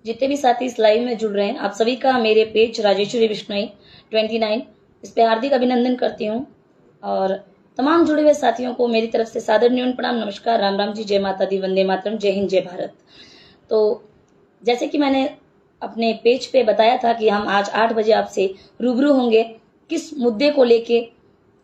जितने भी साथी इस लाइव में जुड़ रहे हैं, आप सभी का मेरे पेज राजेश्वरी बिश्नोई 29 इस पे हार्दिक अभिनंदन करती हूँ। और तमाम जुड़े हुए साथियों को मेरी तरफ से सादर न्यून प्रणाम, नमस्कार, राम राम जी, जय माता दी, वंदे मातरम, जय हिंद, जय भारत। तो जैसे कि मैंने अपने पेज पे बताया था कि हम आज 8 बजे आपसे रूबरू होंगे किस मुद्दे को लेके,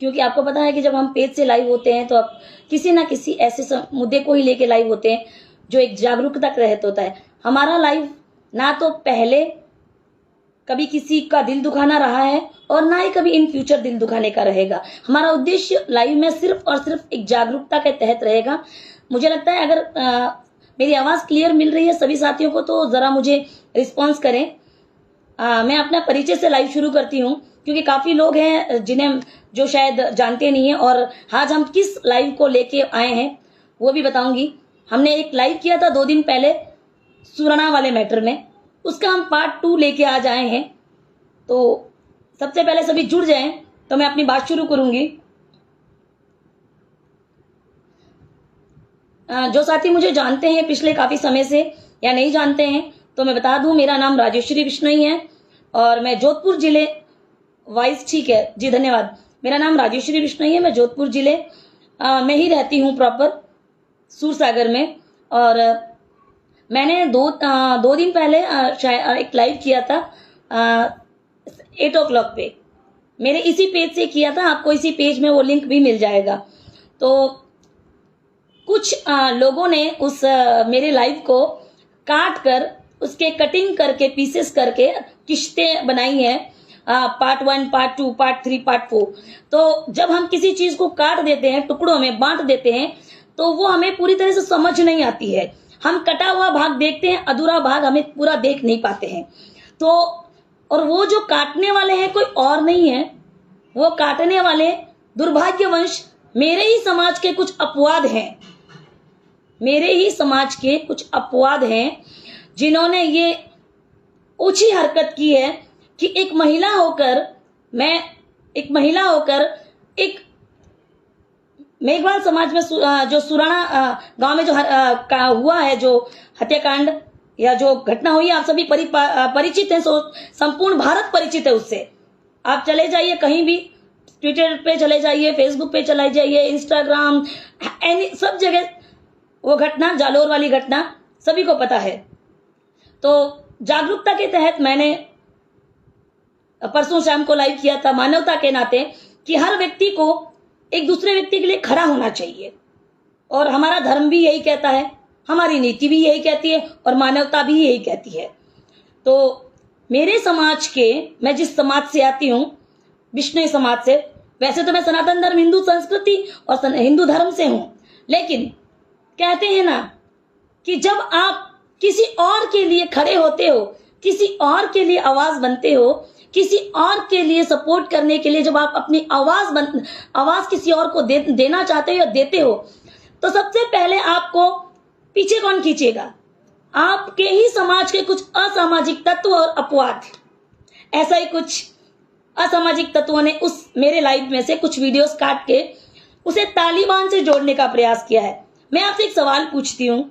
क्योंकि आपको पता है कि जब हम पेज से लाइव होते हैं तो आप किसी ना किसी ऐसे मुद्दे को ही लेके लाइव होते हैं जो एक जागरूकता का रहता होता है। हमारा लाइव ना तो पहले कभी किसी का दिल दुखाना रहा है और ना ही कभी इन फ्यूचर दिल दुखाने का रहेगा। हमारा उद्देश्य लाइव में सिर्फ और सिर्फ एक जागरूकता के तहत रहेगा। मुझे लगता है अगर मेरी आवाज क्लियर मिल रही है सभी साथियों को तो जरा मुझे रिस्पॉन्स करें। मैं अपना परिचय से लाइव शुरू करती हूँ, क्योंकि काफी लोग हैं जिन्हें जो शायद जानते नहीं है। और आज हम किस लाइव को लेके आए हैं वो भी बताऊंगी। हमने एक लाइव किया था 2 दिन पहले सुरना वाले मैटर में, उसका हम पार्ट 2 लेके आज आए हैं। तो सबसे पहले सभी जुड़ जाएं तो मैं अपनी बात शुरू करूंगी। जो साथी मुझे जानते हैं पिछले काफी समय से या नहीं जानते हैं तो मैं बता दूं, मेरा नाम राजेश्वरी बिश्नोई है और मैं जोधपुर जिले वाइस, ठीक है जी, धन्यवाद। मेरा नाम राजेश्वरी बिश्नोई है, मैं जोधपुर जिले में ही रहती हूँ, प्रॉपर सूरसागर में। और मैंने दो दिन पहले शायद एक लाइव किया था 8 o'clock पे, मेरे इसी पेज से किया था। आपको इसी पेज में वो लिंक भी मिल जाएगा। तो कुछ लोगों ने उस मेरे लाइव को काट कर उसके कटिंग करके पीसेस करके किस्तें बनाई हैं, पार्ट 1, पार्ट 2, पार्ट 3, पार्ट 4। तो जब हम किसी चीज को काट देते हैं, टुकड़ों में बांट देते हैं, तो वो हमें पूरी तरह से समझ नहीं आती है। हम कटा हुआ भाग देखते हैं, अधूरा भाग हमें पूरा देख नहीं पाते हैं। तो और वो जो काटने वाले हैं कोई और नहीं है, वो काटने वाले दुर्भाग्यवंश मेरे ही समाज के कुछ अपवाद हैं, मेरे ही समाज के कुछ अपवाद हैं जिन्होंने ये ऊंची हरकत की है कि एक महिला होकर एक मेघवाल समाज में जो सुराना गांव में जो हुआ है, जो हत्याकांड या जो घटना हुई, आप सभी परिचित हैं, संपूर्ण भारत परिचित है उससे। आप चले जाइए कहीं भी, ट्विटर पे चले जाइए, फेसबुक पे चले जाइए, इंस्टाग्राम, सब जगह वो घटना, जालोर वाली घटना सभी को पता है। तो जागरूकता के तहत मैंने परसों शाम को लाइव किया था, मानवता के नाते, कि हर व्यक्ति को एक दूसरे व्यक्ति के लिए खड़ा होना चाहिए। और हमारा धर्म भी यही कहता है, हमारी नीति भी यही कहती है और मानवता भी यही कहती है। तो मेरे समाज के, मैं जिस समाज से आती हूँ, बिश्नोई समाज से, वैसे तो मैं सनातन धर्म, हिंदू संस्कृति और हिंदू धर्म से हूं, लेकिन कहते हैं ना कि जब आप किसी और के लिए खड़े होते हो, किसी और के लिए आवाज बनते हो, किसी और के लिए सपोर्ट करने के लिए जब आप अपनी आवाज किसी और को देना चाहते हो या देते हो, तो सबसे पहले आपको पीछे कौन खींचेगा? आपके ही समाज के कुछ असामाजिक तत्व और अपवाद। ऐसा ही कुछ असामाजिक तत्वों ने उस मेरे लाइव में से कुछ वीडियोस काट के उसे तालिबान से जोड़ने का प्रयास किया है। मैं आपसे एक सवाल पूछती हूं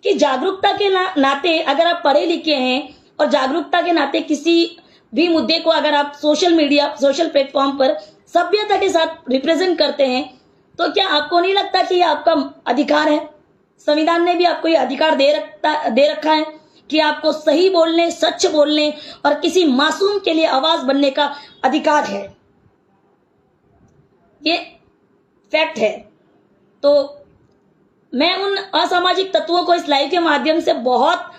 कि जागरूकता के नाते अगर आप पढ़े लिखे हैं और जागरूकता के नाते किसी भी मुद्दे को अगर आप सोशल मीडिया, सोशल प्लेटफॉर्म पर सभ्यता के साथ रिप्रेजेंट करते हैं, तो क्या आपको नहीं लगता कि ये आपका अधिकार है? संविधान ने भी आपको ये अधिकार दे रखा है कि आपको सही बोलने, सच बोलने और किसी मासूम के लिए आवाज बनने का अधिकार है। ये फैक्ट है। तो मैं उन असामाजिक तत्वों को इस लाइव के माध्यम से बहुत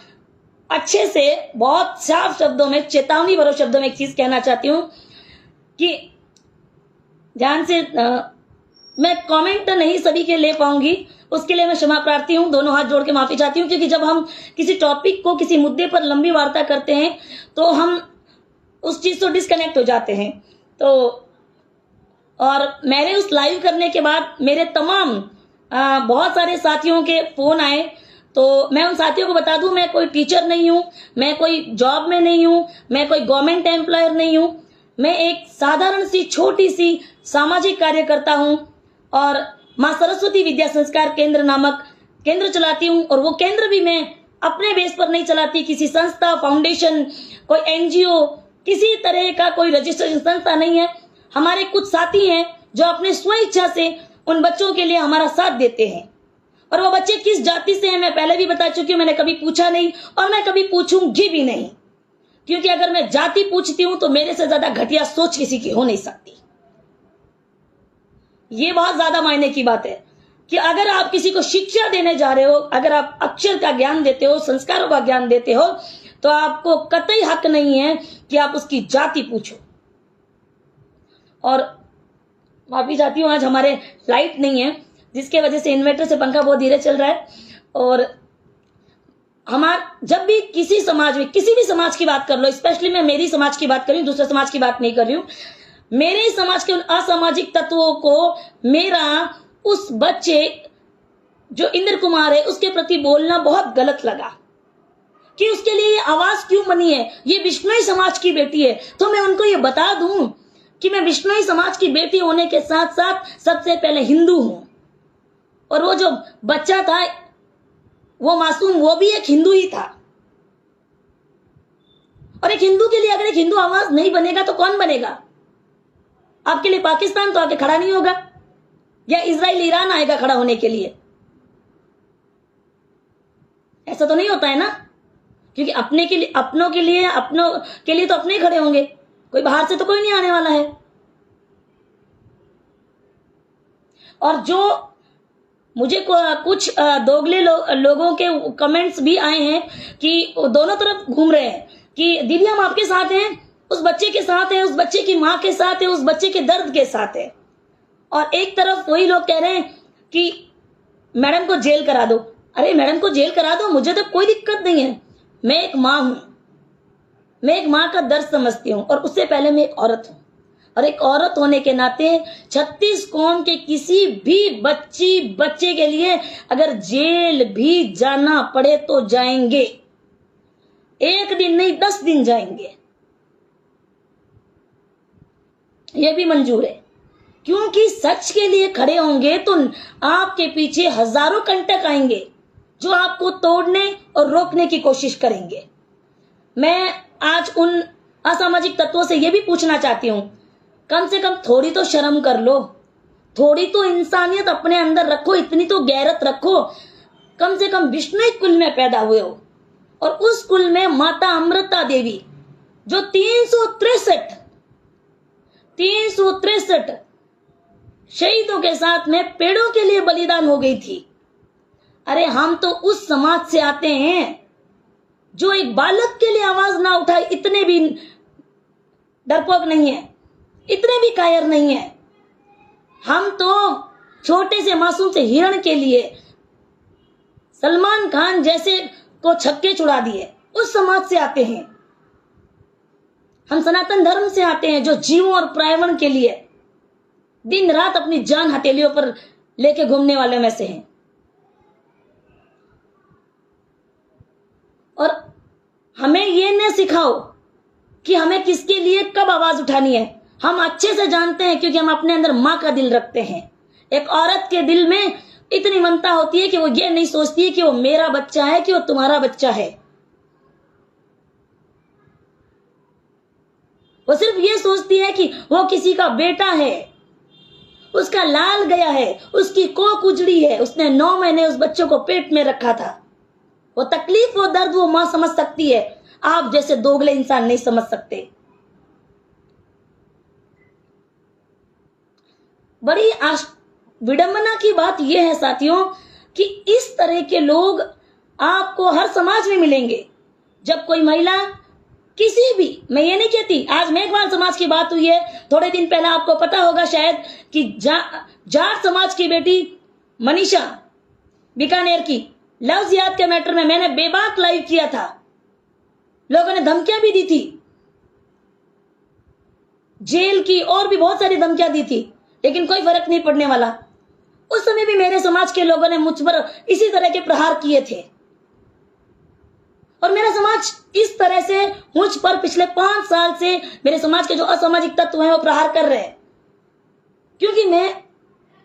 अच्छे से, बहुत साफ शब्दों में, चेतावनी भरे शब्दों में एक चीज कहना चाहती हूं कि ध्यान से, मैं कमेंट नहीं सभी के ले पाऊंगी, उसके लिए मैं क्षमा प्रार्थी हूं, दोनों हाथ जोड़ के माफी चाहती हूं। क्योंकि जब हम किसी टॉपिक को, किसी मुद्दे पर लंबी वार्ता करते हैं तो हम उस चीज से डिस्कनेक्ट हो जाते हैं। तो और मेरे उस लाइव करने के बाद मेरे तमाम बहुत सारे साथियों के फोन आए। तो मैं उन साथियों को बता दूं, मैं कोई टीचर नहीं हूं, मैं कोई जॉब में नहीं हूं, मैं कोई गवर्नमेंट एम्प्लॉयर नहीं हूं, मैं एक साधारण सी छोटी सी सामाजिक कार्यकर्ता हूं और मां सरस्वती विद्या संस्कार केंद्र नामक केंद्र चलाती हूं। और वो केंद्र भी मैं अपने बेस पर नहीं चलाती, किसी संस्था, फाउंडेशन, कोई एनजीओ, किसी तरह का कोई रजिस्ट्रेशन संस्था नहीं है। हमारे कुछ साथी हैं जो अपने स्वेच्छा से उन बच्चों के लिए हमारा साथ देते हैं। और वो बच्चे किस जाति से हैं मैं पहले भी बता चुकी हूँ, मैंने कभी पूछा नहीं और मैं कभी पूछूंगी भी नहीं, क्योंकि अगर मैं जाति पूछती हूं तो मेरे से ज्यादा घटिया सोच किसी की हो नहीं सकती। ये बहुत ज्यादा मायने की बात है कि अगर आप किसी को शिक्षा देने जा रहे हो, अगर आप अक्षर का ज्ञान देते हो, संस्कारों का ज्ञान देते हो, तो आपको कतई हक नहीं है कि आप उसकी जाति पूछो। और माफी चाहती हूँ, आज हमारे लाइट नहीं है, जिसके वजह से इन्वर्टर से पंखा बहुत धीरे चल रहा है। और जब भी किसी समाज में, किसी भी समाज की बात कर लो, स्पेशली मैं मेरी समाज की बात कर रही हूँ, दूसरे समाज की बात नहीं कर रही हूँ, मेरे समाज के उन असामाजिक तत्वों को मेरा उस बच्चे जो इंद्र कुमार है उसके प्रति बोलना बहुत गलत लगा कि उसके लिए ये आवाज क्यों बनी है, ये बिश्नोई समाज की बेटी है। तो मैं उनको ये बता दूं कि मैं बिश्नोई समाज की बेटी होने के साथ साथ सबसे पहले हिंदू हूं। और वो जो बच्चा था, वो मासूम, वो भी एक हिंदू ही था। और एक हिंदू के लिए अगर एक हिंदू आवाज नहीं बनेगा तो कौन बनेगा? आपके लिए पाकिस्तान तो आके खड़ा नहीं होगा, या इजराइल ईरान आएगा खड़ा होने के लिए? ऐसा तो नहीं होता है ना, क्योंकि अपनों के लिए तो अपने ही खड़े होंगे, कोई बाहर से तो कोई नहीं आने वाला है। और जो मुझे कुछ दोगले लोगों के कमेंट्स भी आए हैं कि दोनों तरफ घूम रहे हैं कि दीदी हम आपके साथ हैं, उस बच्चे के साथ हैं, उस बच्चे की माँ के साथ है, उस बच्चे के दर्द के साथ है। और एक तरफ वही लोग कह रहे हैं कि मैडम को जेल करा दो। अरे मैडम को जेल करा दो, मुझे तो कोई दिक्कत नहीं है। मैं एक माँ हूं, मैं एक माँ का दर्द समझती हूँ, और उससे पहले मैं एक औरत हूं। और एक औरत होने के नाते 36 कौम के किसी भी बच्चे के लिए अगर जेल भी जाना पड़े तो जाएंगे, एक दिन नहीं 10 दिन जाएंगे, ये भी मंजूर है। क्योंकि सच के लिए खड़े होंगे तो आपके पीछे हजारों कंटक आएंगे जो आपको तोड़ने और रोकने की कोशिश करेंगे। मैं आज उन असामाजिक तत्वों से यह भी पूछना चाहती हूं, कम से कम थोड़ी तो शर्म कर लो, थोड़ी तो इंसानियत अपने अंदर रखो, इतनी तो गैरत रखो। कम से कम विष्णु कुल में पैदा हुए हो, और उस कुल में माता अमृता देवी जो 363 शहीदों के साथ में पेड़ों के लिए बलिदान हो गई थी। अरे हम तो उस समाज से आते हैं जो एक बालक के लिए आवाज ना उठाए, इतने भी डरपोक नहीं है, इतने भी कायर नहीं है। हम तो छोटे से मासूम से हिरण के लिए सलमान खान जैसे को छक्के छुड़ा दिए, उस समाज से आते हैं। हम सनातन धर्म से आते हैं जो जीवों और पर्यावरण के लिए दिन रात अपनी जान हथेलियों पर लेके घूमने वाले में से हैं। और हमें ये न सिखाओ कि हमें किसके लिए कब आवाज उठानी है। हम अच्छे से जानते हैं, क्योंकि हम अपने अंदर माँ का दिल रखते हैं। एक औरत के दिल में इतनी ममता होती है कि वो ये नहीं सोचती है कि वो मेरा बच्चा है, कि वो तुम्हारा बच्चा है। वो सिर्फ ये सोचती है कि वो किसी का बेटा है, उसका लाल गया है, उसकी कोख उजड़ी है, उसने 9 महीने उस बच्चे को पेट में रखा था। वो तकलीफ, वो दर्द वो मां समझ सकती है, आप जैसे दोगले इंसान नहीं समझ सकते। बड़ी विडंबना की बात यह है साथियों कि इस तरह के लोग आपको हर समाज में मिलेंगे। जब कोई महिला किसी भी, मैं ये नहीं कहती, आज मेघवाल समाज की बात हुई है, थोड़े दिन पहले आपको पता होगा शायद कि जाट समाज की बेटी मनीषा बीकानेर की लव जिहाद के मैटर में मैंने बेबाक लाइव किया था। लोगों ने धमकियां भी दी थी, जेल की और भी बहुत सारी धमकियां दी थी, लेकिन कोई फर्क नहीं पड़ने वाला। उस समय भी मेरे समाज के लोगों ने मुझ पर इसी तरह के प्रहार किए थे, और मेरा समाज इस तरह से मुझ पर पिछले 5 साल से मेरे समाज के जो असामाजिक तत्व हैं वो प्रहार कर रहे हैं, क्योंकि मैं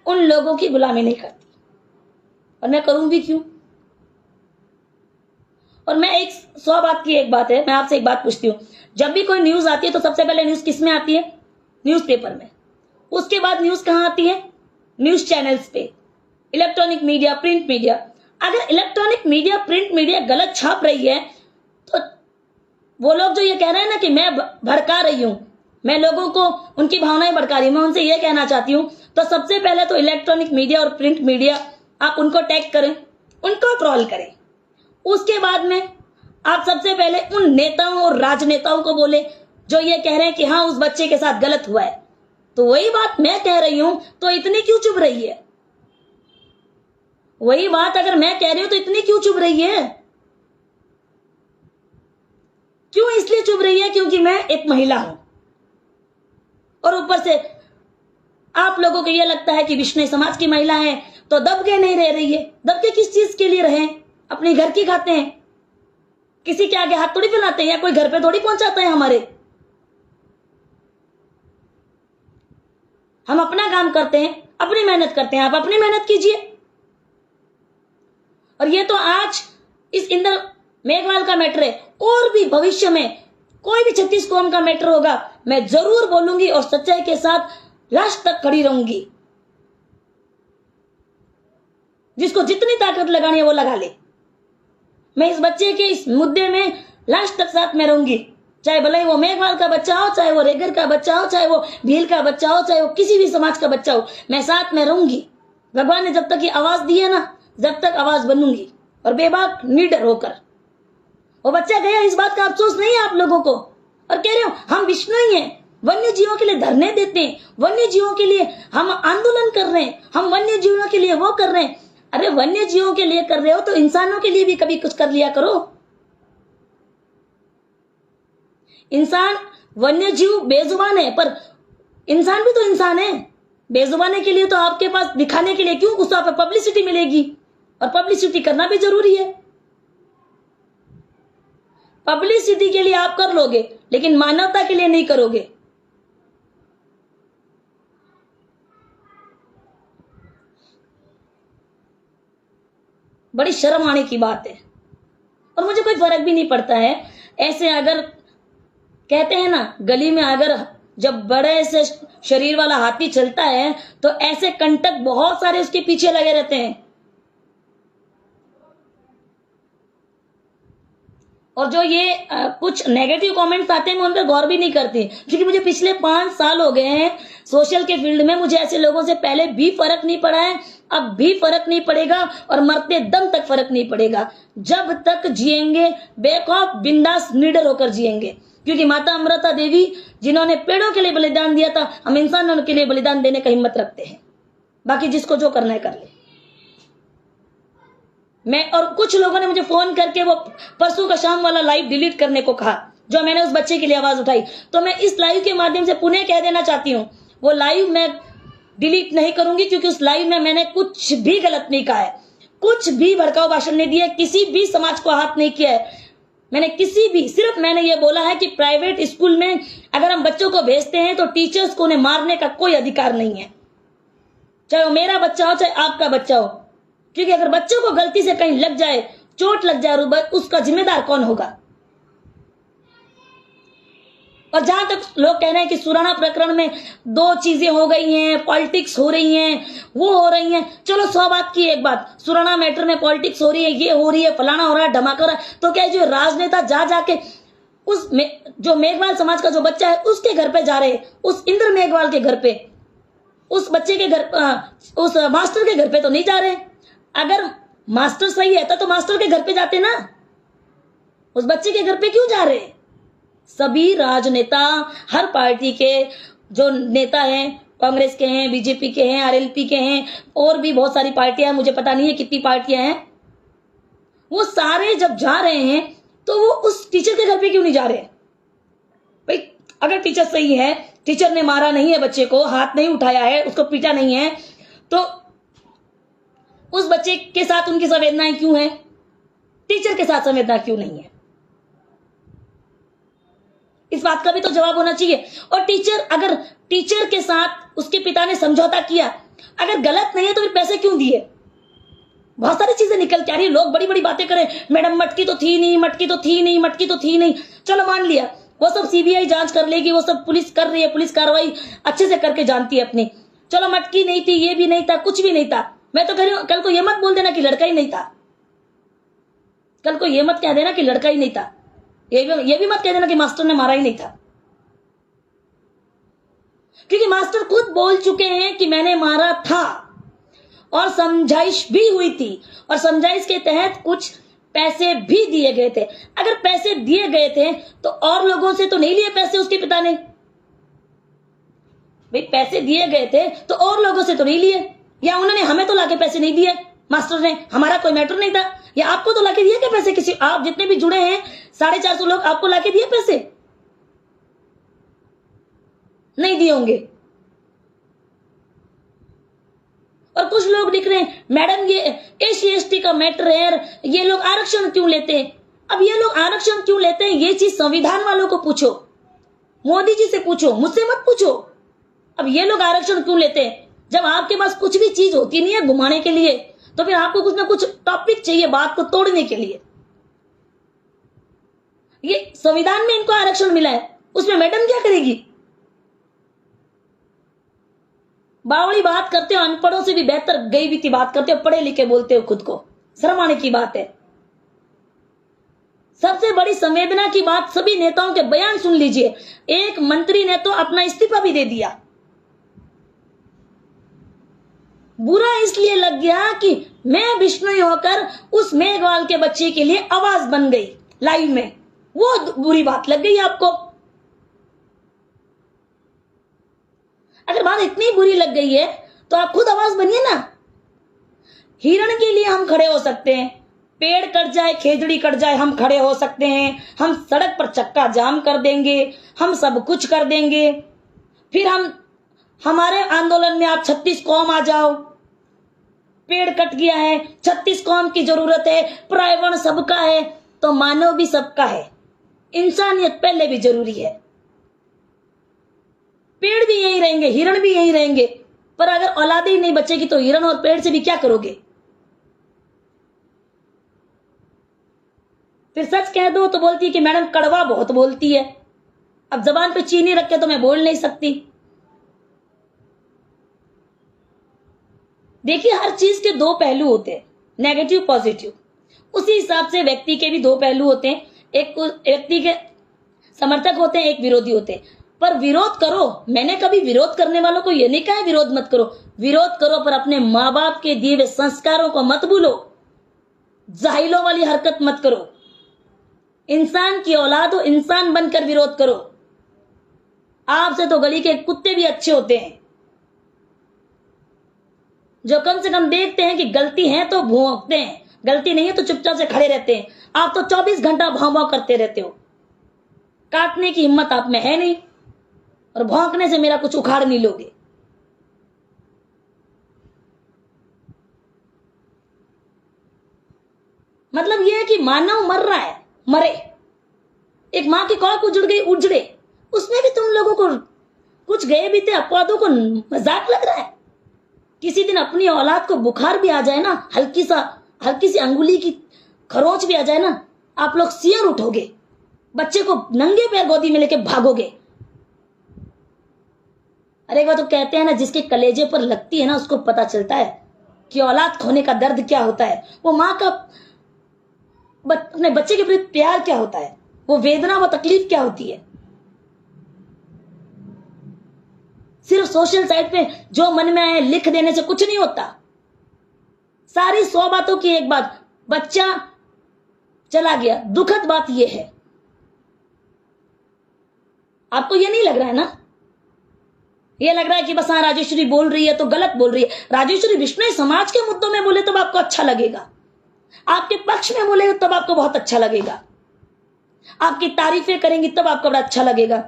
उन लोगों की गुलामी नहीं करती, और मैं करूं भी क्यों। और मैं एक 100 बात की एक बात है, मैं आपसे एक बात पूछती हूँ, जब भी कोई न्यूज आती है तो सबसे पहले न्यूज किस में आती है? न्यूज़पेपर में। उसके बाद न्यूज कहाँ आती है? न्यूज चैनल्स पे, इलेक्ट्रॉनिक मीडिया, प्रिंट मीडिया। अगर इलेक्ट्रॉनिक मीडिया, प्रिंट मीडिया गलत छाप रही है तो वो लोग जो ये कह रहे हैं ना कि मैं भड़का रही हूं, मैं लोगों को उनकी भावनाएं भड़का रही हूं, मैं उनसे ये कहना चाहती हूं, तो सबसे पहले तो इलेक्ट्रॉनिक मीडिया और प्रिंट मीडिया आप उनको टैग करें, उनको ट्रोल करें। उसके बाद में आप सबसे पहले उन नेताओं और राजनेताओं को बोले जो ये कह रहे हैं कि हाँ उस बच्चे के साथ गलत हुआ है। तो वही बात मैं कह रही हूं तो इतनी क्यों चुप रही है? वही बात अगर मैं कह रही हूं तो इतनी क्यों चुप रही है? क्यों इसलिए चुप रही है? क्योंकि मैं एक महिला हूं और ऊपर से आप लोगों को यह लगता है कि विष्णु समाज की महिला है तो दब के नहीं रह रही है। दब के किस चीज के लिए रहे? अपने घर की खाते हैं, किसी के आगे हाथ थोड़ी फैलाते हैं या कोई घर पे थोड़ी पहुंचाता है हमारे। हम अपना काम करते हैं, अपनी मेहनत करते हैं, आप अपनी मेहनत कीजिए। और ये तो आज इस इंदर मेघवाल का मैटर है, और भी भविष्य में कोई भी 36 कौम का मैटर होगा मैं जरूर बोलूंगी और सच्चाई के साथ लास्ट तक खड़ी रहूंगी। जिसको जितनी ताकत लगानी है वो लगा ले। मैं इस बच्चे के इस मुद्दे में लास्ट तक साथ में रहूंगी, चाहे भले ही वो मेघवाल का बच्चा हो, चाहे वो रेगर का बच्चा हो, चाहे वो भील का बच्चा हो, चाहे वो किसी भी समाज का बच्चा हो, मैं साथ में रहूंगी। भगवान ने जब तक ये आवाज दी है ना, जब तक आवाज बनूंगी और बेबाक निडर होकर। वो बच्चा गया, इस बात का अफसोस नहीं है आप लोगों को। और कह रहे हो हम विष्णु ही हैं, वन्य जीवों के लिए धरने देते हैं, वन्य जीवों के लिए हम आंदोलन कर रहे हैं, हम वन्य जीवों के लिए वो कर रहे हैं। अरे वन्य जीवों के लिए कर रहे हो तो इंसानों के लिए भी कभी कुछ कर लिया करो। इंसान, वन्य जीव बेजुबान है पर इंसान भी तो इंसान है। बेजुबाने के लिए तो आपके पास दिखाने के लिए क्यों, उसको आप पब्लिसिटी मिलेगी और पब्लिसिटी करना भी जरूरी है। पब्लिसिटी के लिए आप कर लोगे लेकिन मानवता के लिए नहीं करोगे। बड़ी शर्म आने की बात है। और मुझे कोई फर्क भी नहीं पड़ता है। ऐसे अगर कहते हैं ना, गली में अगर जब बड़े से शरीर वाला हाथी चलता है तो ऐसे कंटक बहुत सारे उसके पीछे लगे रहते हैं। और जो ये कुछ नेगेटिव कमेंट्स आते हैं मैं उन पर गौर भी नहीं करती, क्योंकि मुझे पिछले 5 साल हो गए हैं सोशल के फील्ड में। मुझे ऐसे लोगों से पहले भी फर्क नहीं पड़ा है, अब भी फर्क नहीं पड़ेगा और मरते दम तक फर्क नहीं पड़ेगा। जब तक जिएंगे बेखौफ बिंदास निडर होकर जिएंगे, क्योंकि माता अमृता देवी जिन्होंने पेड़ों के लिए बलिदान दिया था, हम इंसानों के लिए बलिदान देने का हिम्मत रखते हैं। बाकी जिसको जो करना है कर ले। मैं और कुछ लोगों ने मुझे फोन करके वो परसों का शाम वाला लाइव डिलीट करने को कहा जो मैंने उस बच्चे के लिए आवाज उठाई। तो मैं इस लाइव के माध्यम से पुनः कह देना चाहती हूँ, वो लाइव मैं डिलीट नहीं करूंगी, क्योंकि उस लाइव में मैंने कुछ भी गलत नहीं कहा है, कुछ भी भड़काऊ भाषण नहीं दिया, किसी भी समाज को हाथ नहीं किया है मैंने, किसी भी। सिर्फ मैंने ये बोला है कि प्राइवेट स्कूल में अगर हम बच्चों को भेजते हैं तो टीचर्स को उन्हें मारने का कोई अधिकार नहीं है, चाहे वो मेरा बच्चा हो चाहे आपका बच्चा हो। क्योंकि अगर बच्चों को गलती से कहीं लग जाए, चोट लग जाए, उसका जिम्मेदार कौन होगा? और जहां तक लोग कह रहे हैं कि सुराना प्रकरण में 2 चीजें हो गई हैं, पॉलिटिक्स हो रही हैं, वो हो रही हैं, चलो 100 बात की एक बात, सुराना मैटर में पॉलिटिक्स हो रही है, ये हो रही है, फलाना हो रहा है, धमाका हो रहा है, तो क्या जो राजनेता जा जाके उस जो मेघवाल समाज का जो बच्चा है उसके घर पे जा रहे, उस इंद्र मेघवाल के घर पे, उस बच्चे के घर, उस मास्टर के घर पे तो नहीं जा रहे। अगर मास्टर सही है तो मास्टर के घर पे जाते ना, उस बच्चे के घर पे क्यों जा रहे? सभी राजनेता, हर पार्टी के जो नेता हैं, कांग्रेस के हैं, बीजेपी के हैं, आरएलपी के हैं, और भी बहुत सारी पार्टियां हैं, मुझे पता नहीं है कितनी पार्टियां हैं, वो सारे जब जा रहे हैं तो वो उस टीचर के घर पे क्यों नहीं जा रहे? भाई अगर टीचर सही है, टीचर ने मारा नहीं है बच्चे को, हाथ नहीं उठाया है, उसको पीटा नहीं है, तो उस बच्चे के साथ उनकी संवेदनाएं क्यों है? टीचर के साथ संवेदना क्यों नहीं है? इस बात का भी तो जवाब होना चाहिए। और अगर टीचर के साथ उसके पिता ने समझौता किया, अगर गलत नहीं है तो फिर पैसे क्यों दिए? बहुत सारी चीजें निकल के आ रही है। लोग बड़ी बड़ी बातें करें, मैडम मटकी तो थी नहीं, मटकी तो थी नहीं, मटकी तो थी नहीं। चलो मान लिया, वो सब सीबीआई जांच कर लेगी, वो सब पुलिस कर रही है, पुलिस कार्रवाई अच्छे से करके जानती है अपनी। चलो मटकी नहीं थी, ये भी नहीं था, कुछ भी नहीं था। मैं तो कह रही हूं, कल को ये मत बोल देना कि लड़का ही नहीं था। कल को ये मत कह देना कि लड़का ही नहीं था। ये भी मत कह देना कि मास्टर ने मारा ही नहीं था, क्योंकि मास्टर खुद बोल चुके हैं कि मैंने मारा था और समझाइश भी हुई थी, और समझाइश के तहत कुछ पैसे भी दिए गए थे। अगर पैसे दिए गए थे तो और लोगों से तो नहीं लिए पैसे उसके पिता ने? भाई पैसे दिए गए थे तो और लोगों से तो नहीं लिए, या उन्होंने हमें तो लाके पैसे नहीं दिए मास्टर ने, हमारा कोई मैटर नहीं था। या आपको तो लाके दिए क्या पैसे? किसी, आप जितने भी जुड़े हैं 450 लोग, आपको लाके दिए पैसे? नहीं दिए होंगे। और कुछ लोग लिख रहे हैं मैडम ये SC/ST का मैटर है, ये लोग आरक्षण क्यों लेते हैं? अब ये लोग आरक्षण क्यों लेते हैं, ये चीज संविधान वालों को पूछो, मोदी जी से पूछो, मुझसे मत पूछो। अब ये लोग आरक्षण क्यों लेते हैं? जब आपके पास कुछ भी चीज होती नहीं है घुमाने के लिए, तो फिर आपको कुछ ना कुछ टॉपिक चाहिए बात को तोड़ने के लिए। ये संविधान में इनको आरक्षण मिला है, उसमें मैडम क्या करेगी? बावड़ी बात करते हो, अनपढ़ों से भी बेहतर गई बीती बात करते हो, पढ़े लिखे बोलते हो खुद को, शर्म आने की बात है। सबसे बड़ी संवेदना की बात, सभी नेताओं के बयान सुन लीजिए। एक मंत्री ने तो अपना इस्तीफा भी दे दिया। बुरा इसलिए लग गया कि मैं बिश्नोई होकर उस मेघवाल के बच्चे के लिए आवाज बन गई लाइव में, वो बुरी बात लग गई आपको। अगर बात इतनी बुरी लग गई है तो आप खुद आवाज बनिए ना। हिरण के लिए हम खड़े हो सकते हैं, पेड़ कट जाए, खेजड़ी कट जाए, हम खड़े हो सकते हैं, हम सड़क पर चक्का जाम कर देंगे, हम सब कुछ कर देंगे। फिर हमारे आंदोलन में आप 36 कौम आ जाओ, पेड़ कट गया है, 36 कौम की जरूरत है, पर्यावरण सबका है, तो मानव भी सबका है, इंसानियत पहले भी जरूरी है। पेड़ भी यही रहेंगे, हिरण भी यही रहेंगे, पर अगर औलाद ही नहीं बचेगी तो हिरण और पेड़ से भी क्या करोगे? फिर सच कह दो तो बोलती है कि मैडम कड़वा बहुत बोलती है। अब जबान पे चीनी रख के तो मैं बोल नहीं सकती। देखिए, हर चीज के दो पहलू होते हैं, नेगेटिव पॉजिटिव। उसी हिसाब से व्यक्ति के भी दो पहलू होते हैं, एक व्यक्ति के समर्थक होते हैं, एक विरोधी होते हैं। पर विरोध करो, मैंने कभी विरोध करने वालों को यह नहीं कहा है विरोध मत करो, विरोध करो, पर अपने माँ बाप के दिए हुए संस्कारों को मत भूलो, जाहिलों वाली हरकत मत करो। इंसान की औलाद हो, इंसान बनकर विरोध करो। आपसे तो गली के कुत्ते भी अच्छे होते हैं, जो कम से कम देखते हैं कि गलती है तो भौंकते हैं, गलती नहीं है तो चुपचाप से खड़े रहते हैं। आप तो 24 घंटा भाव भाव करते रहते हो, काटने की हिम्मत आप में है नहीं, और भौंकने से मेरा कुछ उखाड़ नहीं लोगे। मतलब यह है कि मानव मर रहा है, मरे। एक मां की कौक उजड़ गई, उजड़े, उसमें भी तुम लोगों को कुछ गए बीते अपवादों को मजाक लग रहा है। किसी दिन अपनी औलाद को बुखार भी आ जाए ना, हल्की सी अंगुली की खरोंच भी आ जाए ना, आप लोग सियर उठोगे, बच्चे को नंगे पैर गोदी में लेके भागोगे। अरे वो तो कहते हैं ना, जिसके कलेजे पर लगती है ना उसको पता चलता है कि औलाद खोने का दर्द क्या होता है, वो माँ का अपने बच्चे के प्रति प्यार क्या होता है, वो वेदना, वो तकलीफ क्या होती है। सिर्फ सोशल साइट पे जो मन में आए लिख देने से कुछ नहीं होता। सारी 100 बातों की एक बात, बच्चा चला गया, दुखद बात यह है। आपको ये नहीं लग रहा है ना? ये लग रहा है कि बस हाँ राजेश्वरी बोल रही है तो गलत बोल रही है। राजेश्वरी विष्णु समाज के मुद्दों में बोले तब आपको अच्छा लगेगा, आपके पक्ष में बोले तब आपको बहुत अच्छा लगेगा, आपकी तारीफें करेंगी तब आपको बड़ा अच्छा लगेगा।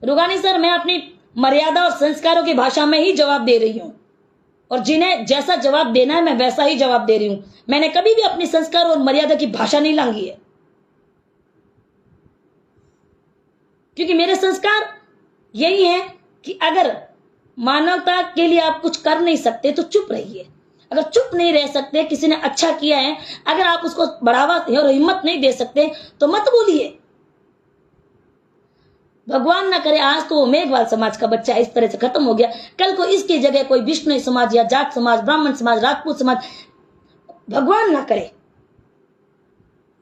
रुगानी सर, मैं अपनी मर्यादा और संस्कारों की भाषा में ही जवाब दे रही हूं, और जिन्हें जैसा जवाब देना है मैं वैसा ही जवाब दे रही हूं। मैंने कभी भी अपनी संस्कार और मर्यादा की भाषा नहीं लांगी है, क्योंकि मेरे संस्कार यही है कि अगर मानवता के लिए आप कुछ कर नहीं सकते तो चुप रहिए। अगर चुप नहीं रह सकते, किसी ने अच्छा किया है, अगर आप उसको बढ़ावा और हिम्मत नहीं दे सकते तो मत बोलिए। भगवान ना करे आज तो मेघवाल समाज का बच्चा इस तरह से खत्म हो गया, कल को इसकी जगह कोई विष्णु समाज या जाट समाज, ब्राह्मण समाज, राजपूत समाज, भगवान ना करे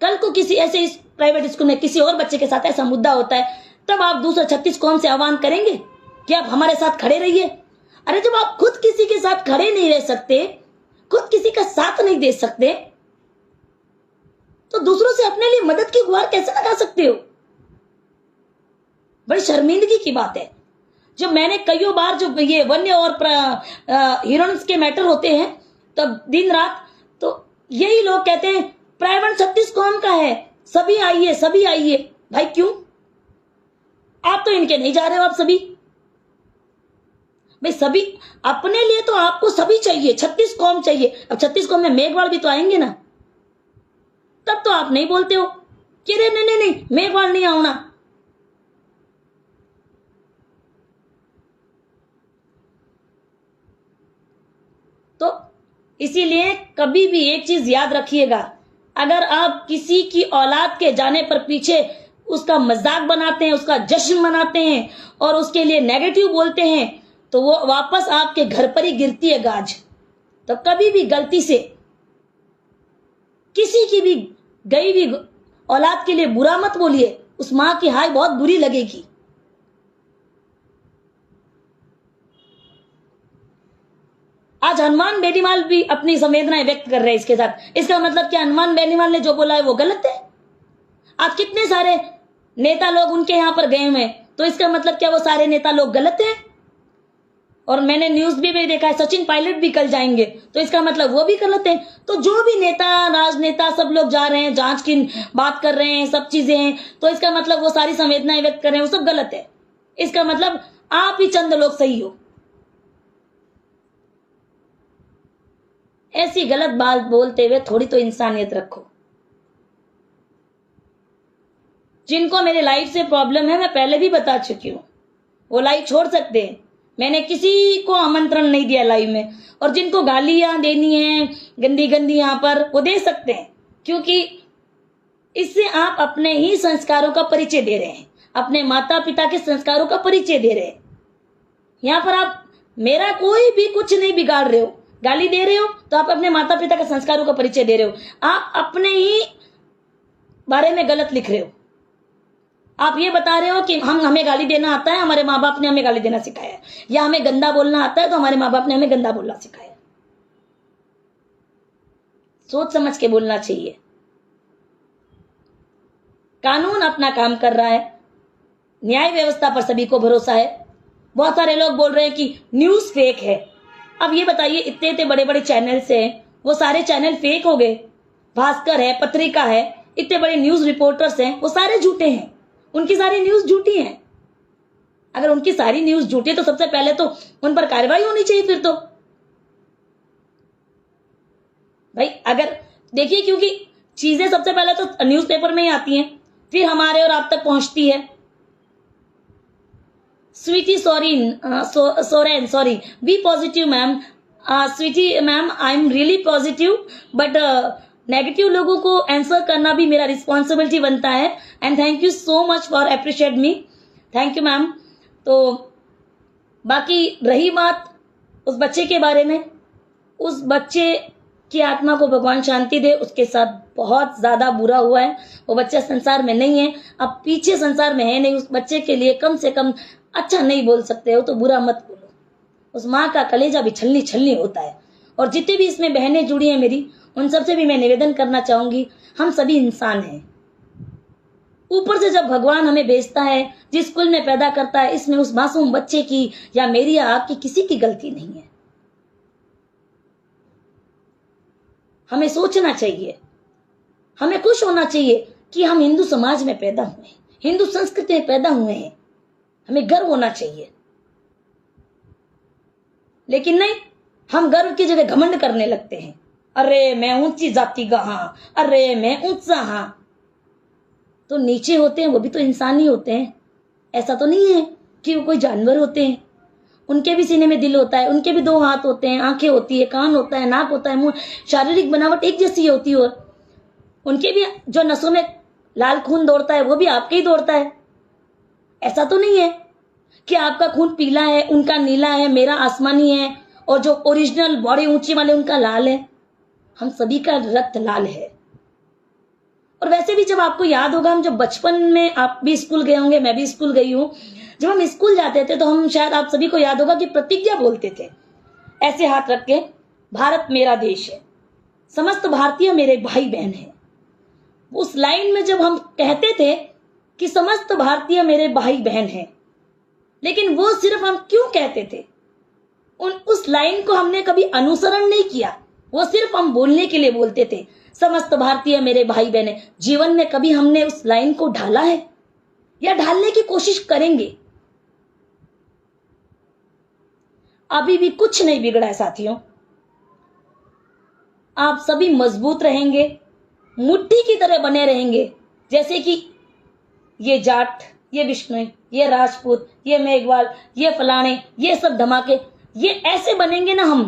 कल को किसी ऐसे इस प्राइवेट स्कूल में किसी और बच्चे के साथ ऐसा मुद्दा होता है, तब आप 236 कौन से आह्वान करेंगे कि आप हमारे साथ खड़े रहिए? अरे जब आप खुद किसी के साथ खड़े नहीं रह सकते, खुद किसी का साथ नहीं दे सकते, तो दूसरों से अपने लिए मदद की गुहार कैसे लगा सकते हो? बड़ी शर्मिंदगी की बात है। जब मैंने कईयों बार जो ये वन्य और हिरण्स के मैटर होते हैं तब दिन रात, तो यही लोग कहते हैं प्राइवेट 36 कौन का है, सभी आइए सभी आइए। भाई क्यों? आप तो इनके नहीं जा रहे हो, आप सभी भाई सभी अपने लिए तो आपको सभी चाहिए, 36 कौम चाहिए। अब 36 कौम में मेघवाल भी तो आएंगे ना, तब तो आप नहीं बोलते हो कि अरे नहीं नहीं नहीं मेघवाल नहीं आना। तो इसीलिए कभी भी एक चीज याद रखिएगा, अगर आप किसी की औलाद के जाने पर पीछे उसका मजाक बनाते हैं, उसका जश्न मनाते हैं और उसके लिए नेगेटिव बोलते हैं, तो वो वापस आपके घर पर ही गिरती है गाज। तो कभी भी गलती से किसी की भी गई हुई औलाद के लिए बुरा मत बोलिए, उस मां की हाय बहुत बुरी लगेगी। आज हनुमान बेनीवाल भी अपनी संवेदनाएं व्यक्त कर रहे हैं इसके साथ। इसका मतलब क्या हनुमान बेनीवाल ने जो बोला है वो गलत है? आज कितने सारे नेता लोग उनके यहां पर गए हुए हैं, तो इसका मतलब क्या वो सारे नेता लोग गलत हैं? और मैंने न्यूज भी देखा है सचिन पायलट भी कल जाएंगे, तो इसका मतलब वो भी गलत है। तो जो भी नेता राजनेता सब लोग जा रहे हैं, जांच की बात कर रहे हैं, सब चीजें हैं, तो इसका मतलब वो सारी संवेदनाएं व्यक्त कर रहे हैं, वो सब गलत है। इसका मतलब आप ही चंद लोग सही हो। ऐसी गलत बात बोलते हुए थोड़ी तो इंसानियत रखो। जिनको मेरे लाइफ से प्रॉब्लम है मैं पहले भी बता चुकी हूं, वो लाइव छोड़ सकते हैं। मैंने किसी को आमंत्रण नहीं दिया लाइव में। और जिनको गालियां देनी है गंदी गंदी यहां पर, वो दे सकते हैं, क्योंकि इससे आप अपने ही संस्कारों का परिचय दे रहे हैं, अपने माता पिता के संस्कारों का परिचय दे रहे हैं। यहां पर आप मेरा कोई भी कुछ नहीं बिगाड़ रहे हो। गाली दे रहे हो तो आप अपने माता पिता के संस्कारों का परिचय दे रहे हो, आप अपने ही बारे में गलत लिख रहे हो। आप ये बता रहे हो कि हमें गाली देना आता है, हमारे माँ बाप ने हमें गाली देना सिखाया है, या हमें गंदा बोलना आता है तो हमारे माँ बाप ने हमें गंदा बोलना सिखाया। सोच समझ के बोलना चाहिए। कानून अपना काम कर रहा है, न्याय व्यवस्था पर सभी को भरोसा है। बहुत सारे लोग बोल रहे हैं कि न्यूज फेक है। अब ये बताइए, इतने इतने बड़े बड़े चैनल्स हैं, वो सारे चैनल फेक हो गए? भास्कर है, पत्रिका है, इतने बड़े न्यूज रिपोर्टर्स हैं, वो सारे झूठे हैं, उनकी सारी न्यूज झूठी है। अगर उनकी सारी न्यूज झूठी है तो सबसे पहले तो उन पर कार्रवाई होनी चाहिए। फिर तो भाई अगर देखिए, क्योंकि चीजें सबसे पहले तो न्यूज़पेपर में ही आती हैं, फिर हमारे और आप तक पहुंचती है। Sweety Soren sorry, be positive ma'am. Sweety ma'am, I am really positive, but negative लोगों को आंसर करना भी मेरा रिस्पॉन्सिबिलिटी बनता है। And thank you so much for appreciate me, thank you ma'am. तो बाकी रही बात उस बच्चे के बारे में, उस बच्चे की आत्मा को भगवान शांति दे। उसके साथ बहुत ज्यादा बुरा हुआ है, वो बच्चा संसार में नहीं है, अब पीछे संसार में है नहीं। उस बच्चे के लिए कम से कम अच्छा नहीं बोल सकते हो तो बुरा मत बोलो। उस माँ का कलेजा भी छलनी छलनी होता है। और जितने भी इसमें बहनें जुड़ी हैं मेरी, उन सबसे भी मैं निवेदन करना चाहूंगी, हम सभी इंसान हैं। ऊपर से जब भगवान हमें भेजता है, जिस कुल में पैदा करता है, इसमें उस मासूम बच्चे की या मेरी या आपकी किसी की गलती नहीं है। हमें सोचना चाहिए, हमें खुश होना चाहिए कि हम हिंदू समाज में पैदा हुए हैं, हिंदू संस्कृति में पैदा हुए हैं, हमें गर्व होना चाहिए। लेकिन नहीं, हम गर्व की जगह घमंड करने लगते हैं। अरे मैं ऊंची जाति का हाँ, अरे मैं ऊंचा हाँ। तो नीचे होते हैं वो भी तो इंसान ही होते हैं, ऐसा तो नहीं है कि वो कोई जानवर होते हैं। उनके भी सीने में दिल होता है, उनके भी 2 हाथ होते हैं, आंखें होती है, कान होता है, नाक होता है, मुंह, शारीरिक बनावट एक जैसी होती है। और उनके भी जो नसों में लाल खून दौड़ता है वो भी आपके ही दौड़ता है। ऐसा तो नहीं है कि आपका खून पीला है, उनका नीला है, मेरा आसमानी है, और जो ओरिजिनल बॉडी ऊंची वाले उनका लाल है। हम सभी का रक्त लाल है। और वैसे भी जब आपको याद होगा, हम जब बचपन में, आप भी स्कूल गए होंगे, मैं भी स्कूल गई हूं, जब हम स्कूल जाते थे तो हम, शायद आप सभी को याद होगा कि प्रतिज्ञा बोलते थे ऐसे हाथ रख के, भारत मेरा देश है, समस्त भारतीय मेरे भाई बहन हैं। उस लाइन में जब हम कहते थे कि समस्त भारतीय मेरे भाई बहन हैं, लेकिन वो सिर्फ हम क्यों कहते थे? उस लाइन को हमने कभी अनुसरण नहीं किया, वो सिर्फ हम बोलने के लिए बोलते थे, समस्त भारतीय मेरे भाई बहन हैं। जीवन में कभी हमने उस लाइन को ढाला है या ढालने की कोशिश करेंगे? अभी भी कुछ नहीं बिगड़ा है साथियों। आप सभी मजबूत रहेंगे, मुट्ठी की तरह बने रहेंगे। जैसे कि ये जाट, ये बिश्नोई, ये राजपूत, ये मेघवाल, ये फलाने, ये सब धमाके, ये ऐसे बनेंगे ना हम,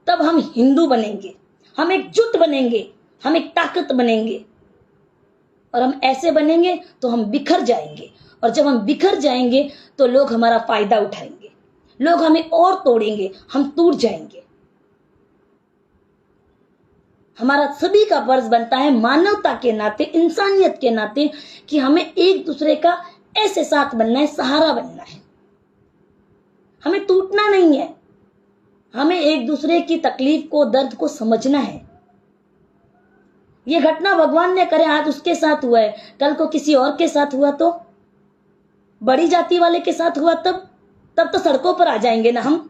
तब हम हिंदू बनेंगे, हम एकजुट बनेंगे, हम एक ताकत बनेंगे। और हम ऐसे बनेंगे तो हम बिखर जाएंगे, और जब हम बिखर जाएंगे तो लोग हमारा फायदा उठाएंगे, लोग हमें और तोड़ेंगे, हम टूट जाएंगे। हमारा सभी का फर्ज बनता है, मानवता के नाते, इंसानियत के नाते, कि हमें एक दूसरे का ऐसे साथ बनना है, सहारा बनना है। हमें टूटना नहीं है, हमें एक दूसरे की तकलीफ को, दर्द को समझना है। ये घटना भगवान ने करे, आज उसके साथ हुआ है, कल को किसी और के साथ हुआ तो, बड़ी जाति वाले के साथ हुआ तब तो सड़कों पर आ जाएंगे ना हम।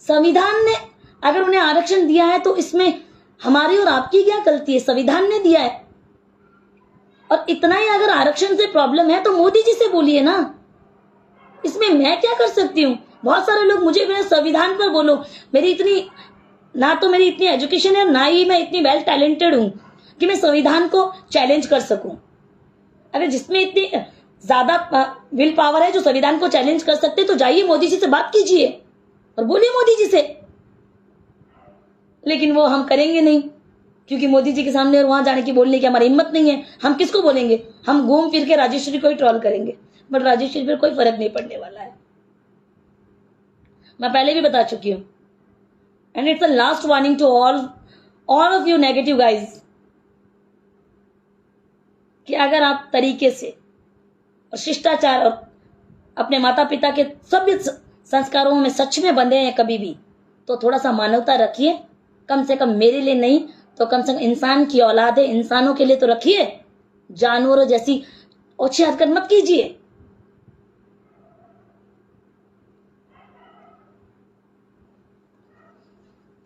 संविधान ने अगर उन्हें आरक्षण दिया है तो इसमें हमारी और आपकी क्या गलती है? संविधान ने दिया है। और इतना ही अगर आरक्षण से प्रॉब्लम है तो मोदी जी से बोलिए ना, इसमें मैं क्या कर सकती हूँ? बहुत सारे लोग मुझे मेरे संविधान पर बोलो, मेरी इतनी एजुकेशन है, ना ही मैं इतनी वेल टैलेंटेड हूं कि मैं संविधान को चैलेंज कर सकूं। अगर जिसमें इतनी ज्यादा विल पावर है, जो संविधान को चैलेंज कर सकते, तो जाइए मोदी जी से बात कीजिए और बोलिए मोदी जी से। लेकिन वो हम करेंगे नहीं, क्योंकि मोदी जी के सामने और वहां जाने की, बोलने की हमारी हिम्मत नहीं है। हम किसको बोलेंगे? हम घूम फिर के राजेश्वरी को ही ट्रोल करेंगे, बट राजेश्वरी पर कोई फर्क नहीं पड़ने वाला है। मैं पहले भी बता चुकी हूं, and it's a last warning to all of you negative guys, कि अगर आप तरीके से और शिष्टाचार और अपने माता पिता के सभ्य संस्कारों में सच में बंधे हैं कभी भी, तो थोड़ा सा मानवता रखिए। कम से कम मेरे लिए नहीं तो कम से कम इंसान की औलाद है, इंसानों के लिए तो रखिए। जानवरों जैसी ओछी हरकत मत कीजिए।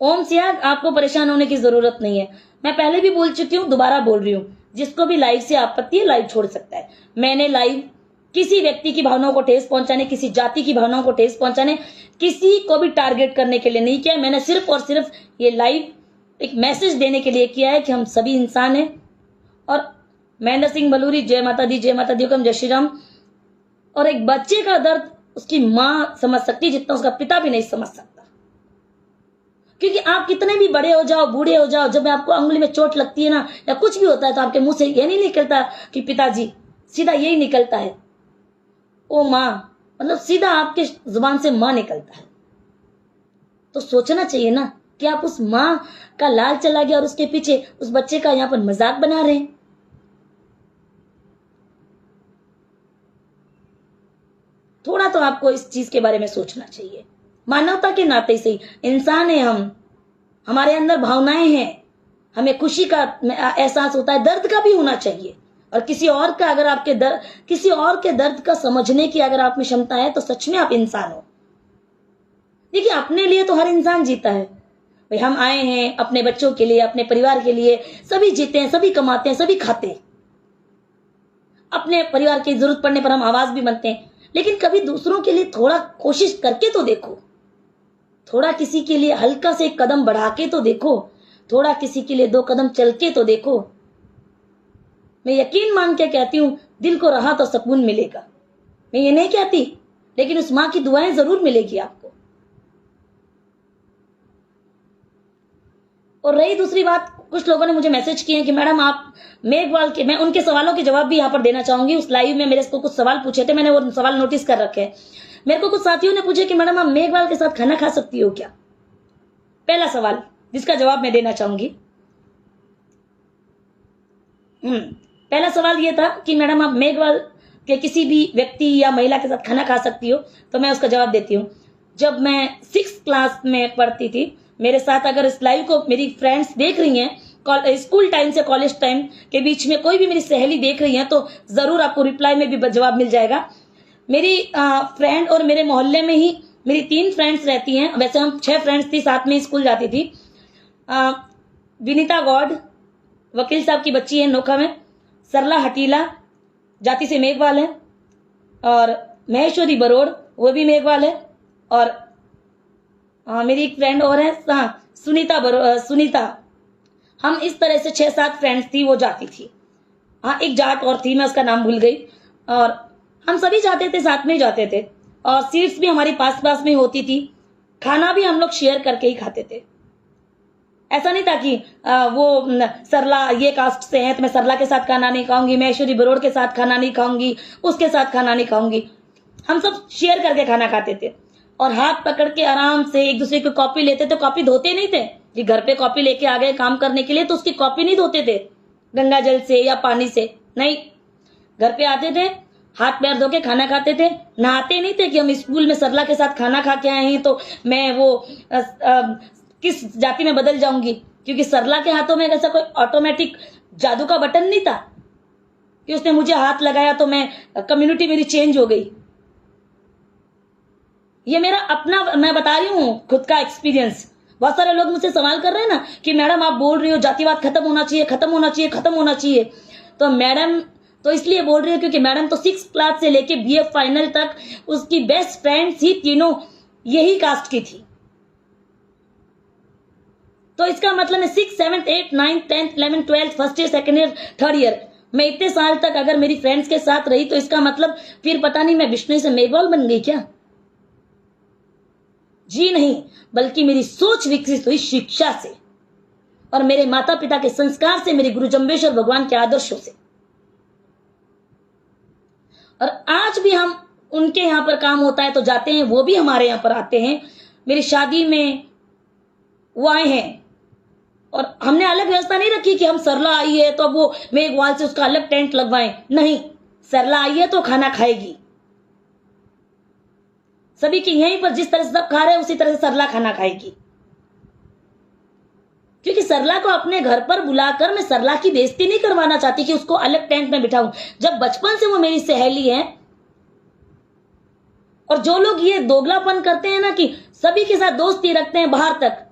ओम सियाग, आपको परेशान होने की जरूरत नहीं है। मैं पहले भी बोल चुकी हूं, दोबारा बोल रही हूं, जिसको भी लाइव से आपत्ति है लाइव छोड़ सकता है। मैंने लाइव किसी व्यक्ति की भावनाओं को ठेस पहुंचाने, किसी जाति की भावनाओं को ठेस पहुंचाने, किसी को भी टारगेट करने के लिए नहीं किया। मैंने सिर्फ और सिर्फ ये लाइव एक मैसेज देने के लिए किया है कि हम सभी इंसान हैं। और महेंद्र सिंह बलूरी, जय माता दी, जय माता दी हुकम, जय श्री राम। और एक बच्चे का दर्द उसकी मां समझ सकती जितना उसका पिता भी नहीं समझ सकता। क्योंकि आप कितने भी बड़े हो जाओ, बूढ़े हो जाओ, जब आपको अंगुली में चोट लगती है ना, या कुछ भी होता है, तो आपके मुंह से ये नहीं निकलता कि पिताजी, सीधा यही निकलता है, ओ मां। मतलब सीधा आपके जुबान से मां निकलता है। तो सोचना चाहिए ना कि आप उस मां का लाल चला गया और उसके पीछे उस बच्चे का यहां पर मजाक बना रहे हैं। थोड़ा तो आपको इस चीज के बारे में सोचना चाहिए। मानवता के नाते से इंसान है हम, हमारे अंदर भावनाएं हैं, हमें खुशी का एहसास होता है, दर्द का भी होना चाहिए। और किसी और का अगर आपके किसी और के दर्द का समझने की अगर आप में क्षमता है तो सच में आप इंसान हो। देखिए, अपने लिए तो हर इंसान जीता है भाई। हम आए हैं अपने बच्चों के लिए, अपने परिवार के लिए, सभी जीते हैं, सभी कमाते हैं, सभी खाते हैं। अपने परिवार की जरूरत पड़ने पर हम आवाज भी बनते हैं। लेकिन कभी दूसरों के लिए थोड़ा कोशिश करके तो देखो, थोड़ा किसी के लिए हल्का से एक कदम बढ़ा के तो देखो, थोड़ा किसी के लिए 2 कदम चल के तो देखो। मैं यकीन मान के कहती हूं, दिल को रहा तो सुकून मिलेगा। मैं ये नहीं कहती, लेकिन उस माँ की दुआएं जरूर मिलेगी आपको। और रही दूसरी बात, कुछ लोगों ने मुझे मैसेज किए कि मैडम आप मेघवाल के, मैं उनके सवालों के जवाब भी यहाँ पर देना चाहूंगी। उस लाइव में मेरे को कुछ सवाल पूछे थे, मैंने वो सवाल नोटिस कर रखे हैं। मेरे को कुछ साथियों ने पूछे कि मैडम आप मेघवाल के साथ खाना खा सकती हो क्या? पहला सवाल जिसका जवाब मैं देना चाहूंगी। पहला सवाल ये था कि मैडम आप मेघवाल के किसी भी व्यक्ति या महिला के साथ खाना खा सकती हो? तो मैं उसका जवाब देती हूँ। जब मैं 6th क्लास में पढ़ती थी, मेरे साथ अगर इस लाइव को मेरी फ्रेंड्स देख रही हैं, स्कूल टाइम से कॉलेज टाइम के बीच में कोई भी मेरी सहेली देख रही है, तो जरूर आपको रिप्लाई में भी जवाब मिल जाएगा। मेरी फ्रेंड और मेरे मोहल्ले में ही मेरी 3 फ्रेंड्स रहती हैं। वैसे हम 6 फ्रेंड्स थी, साथ में स्कूल जाती थी। विनीता गौड, वकील साहब की बच्ची है नोखा में। सरला हटीला, जाति से मेघवाल है। और महेश्वरी बरोड़, वो भी मेघवाल है। और मेरी एक फ्रेंड और है, सुनीता। हम इस तरह से 6-7 फ्रेंड्स थी, वो जाती थी। हाँ, एक जाट और थी, मैं उसका नाम भूल गई। और हम सभी जाते थे, साथ में ही जाते थे। और सीट्स भी हमारी पास पास में होती थी। खाना भी हम लोग शेयर करके ही खाते थे। ऐसा नहीं था कि वो सरला ये कास्ट से है तो मैं सरला के साथ खाना नहीं खाऊंगी, मैं ऐश्वर्य बरोड़ के साथ खाना नहीं खाऊंगी, उसके साथ खाना नहीं खाऊंगी। हम सब शेयर करके खाना खाते थे। और हाथ पकड़ के आराम से एक दूसरे की कॉपी लेते थे। कॉपी धोते नहीं थे कि घर पे कॉपी लेके आ गए काम करने के लिए तो उसकी कॉपी नहीं धोते थे गंगा जल से या पानी से, नहीं। घर पे आते थे, हाथ पैर धो के खाना खाते थे। नहाते नहीं थे कि हम स्कूल में सरला के साथ खाना खा के आए हैं तो मैं वो किस जाति में बदल जाऊंगी, क्योंकि सरला के हाथों में ऐसा कोई ऑटोमेटिक जादू का बटन नहीं था कि उसने मुझे हाथ लगाया तो मैं कम्युनिटी मेरी चेंज हो गई। ये मेरा अपना, मैं बता रही हूँ खुद का एक्सपीरियंस। बहुत सारे लोग मुझसे सवाल कर रहे हैं ना कि मैडम आप बोल रही हो जातिवाद खत्म होना चाहिए, खत्म होना चाहिए, खत्म होना चाहिए। तो मैडम तो इसलिए बोल रही हूँ क्योंकि मैडम तो 6th क्लास से लेके BA फाइनल तक उसकी बेस्ट फ्रेंड्स ही तीनों यही कास्ट की थी। तो इसका मतलब है 6th, 7th, 8th, 9th, 10th, 11th, 12th, first year, second year, third year, मैं इतने साल तक अगर मेरी फ्रेंड्स के साथ रही तो इसका मतलब फिर पता नहीं मैं विष्णु से मेघवाल बन गई क्या? जी नहीं, बल्कि मेरी सोच विकसित हुई शिक्षा से और मेरे माता पिता के संस्कार से, मेरे गुरु जम्बेश्वर भगवान के आदर्शों से। और आज भी हम उनके यहाँ पर काम होता है तो जाते हैं, वो भी हमारे यहाँ पर आते हैं। मेरी शादी में वो आए हैं और हमने अलग व्यवस्था नहीं रखी कि हम सरला आई है तो अब वो मेघवाल से उसका अलग टेंट लगवाएं। नहीं, सरला आई है तो खाना खाएगी। सभी की यहीं पर जिस तरह से सब खा रहे हैं उसी तरह से सरला खाना खाएगी, क्योंकि सरला को अपने घर पर बुलाकर मैं सरला की बेइज्जती नहीं करवाना चाहती कि उसको अलग टेंट में बिठाऊं। जब बचपन से वो मेरी सहेली है। और जो लोग ये दोगलापन करते हैं ना कि सभी के साथ दोस्ती रखते हैं, बाहर तक,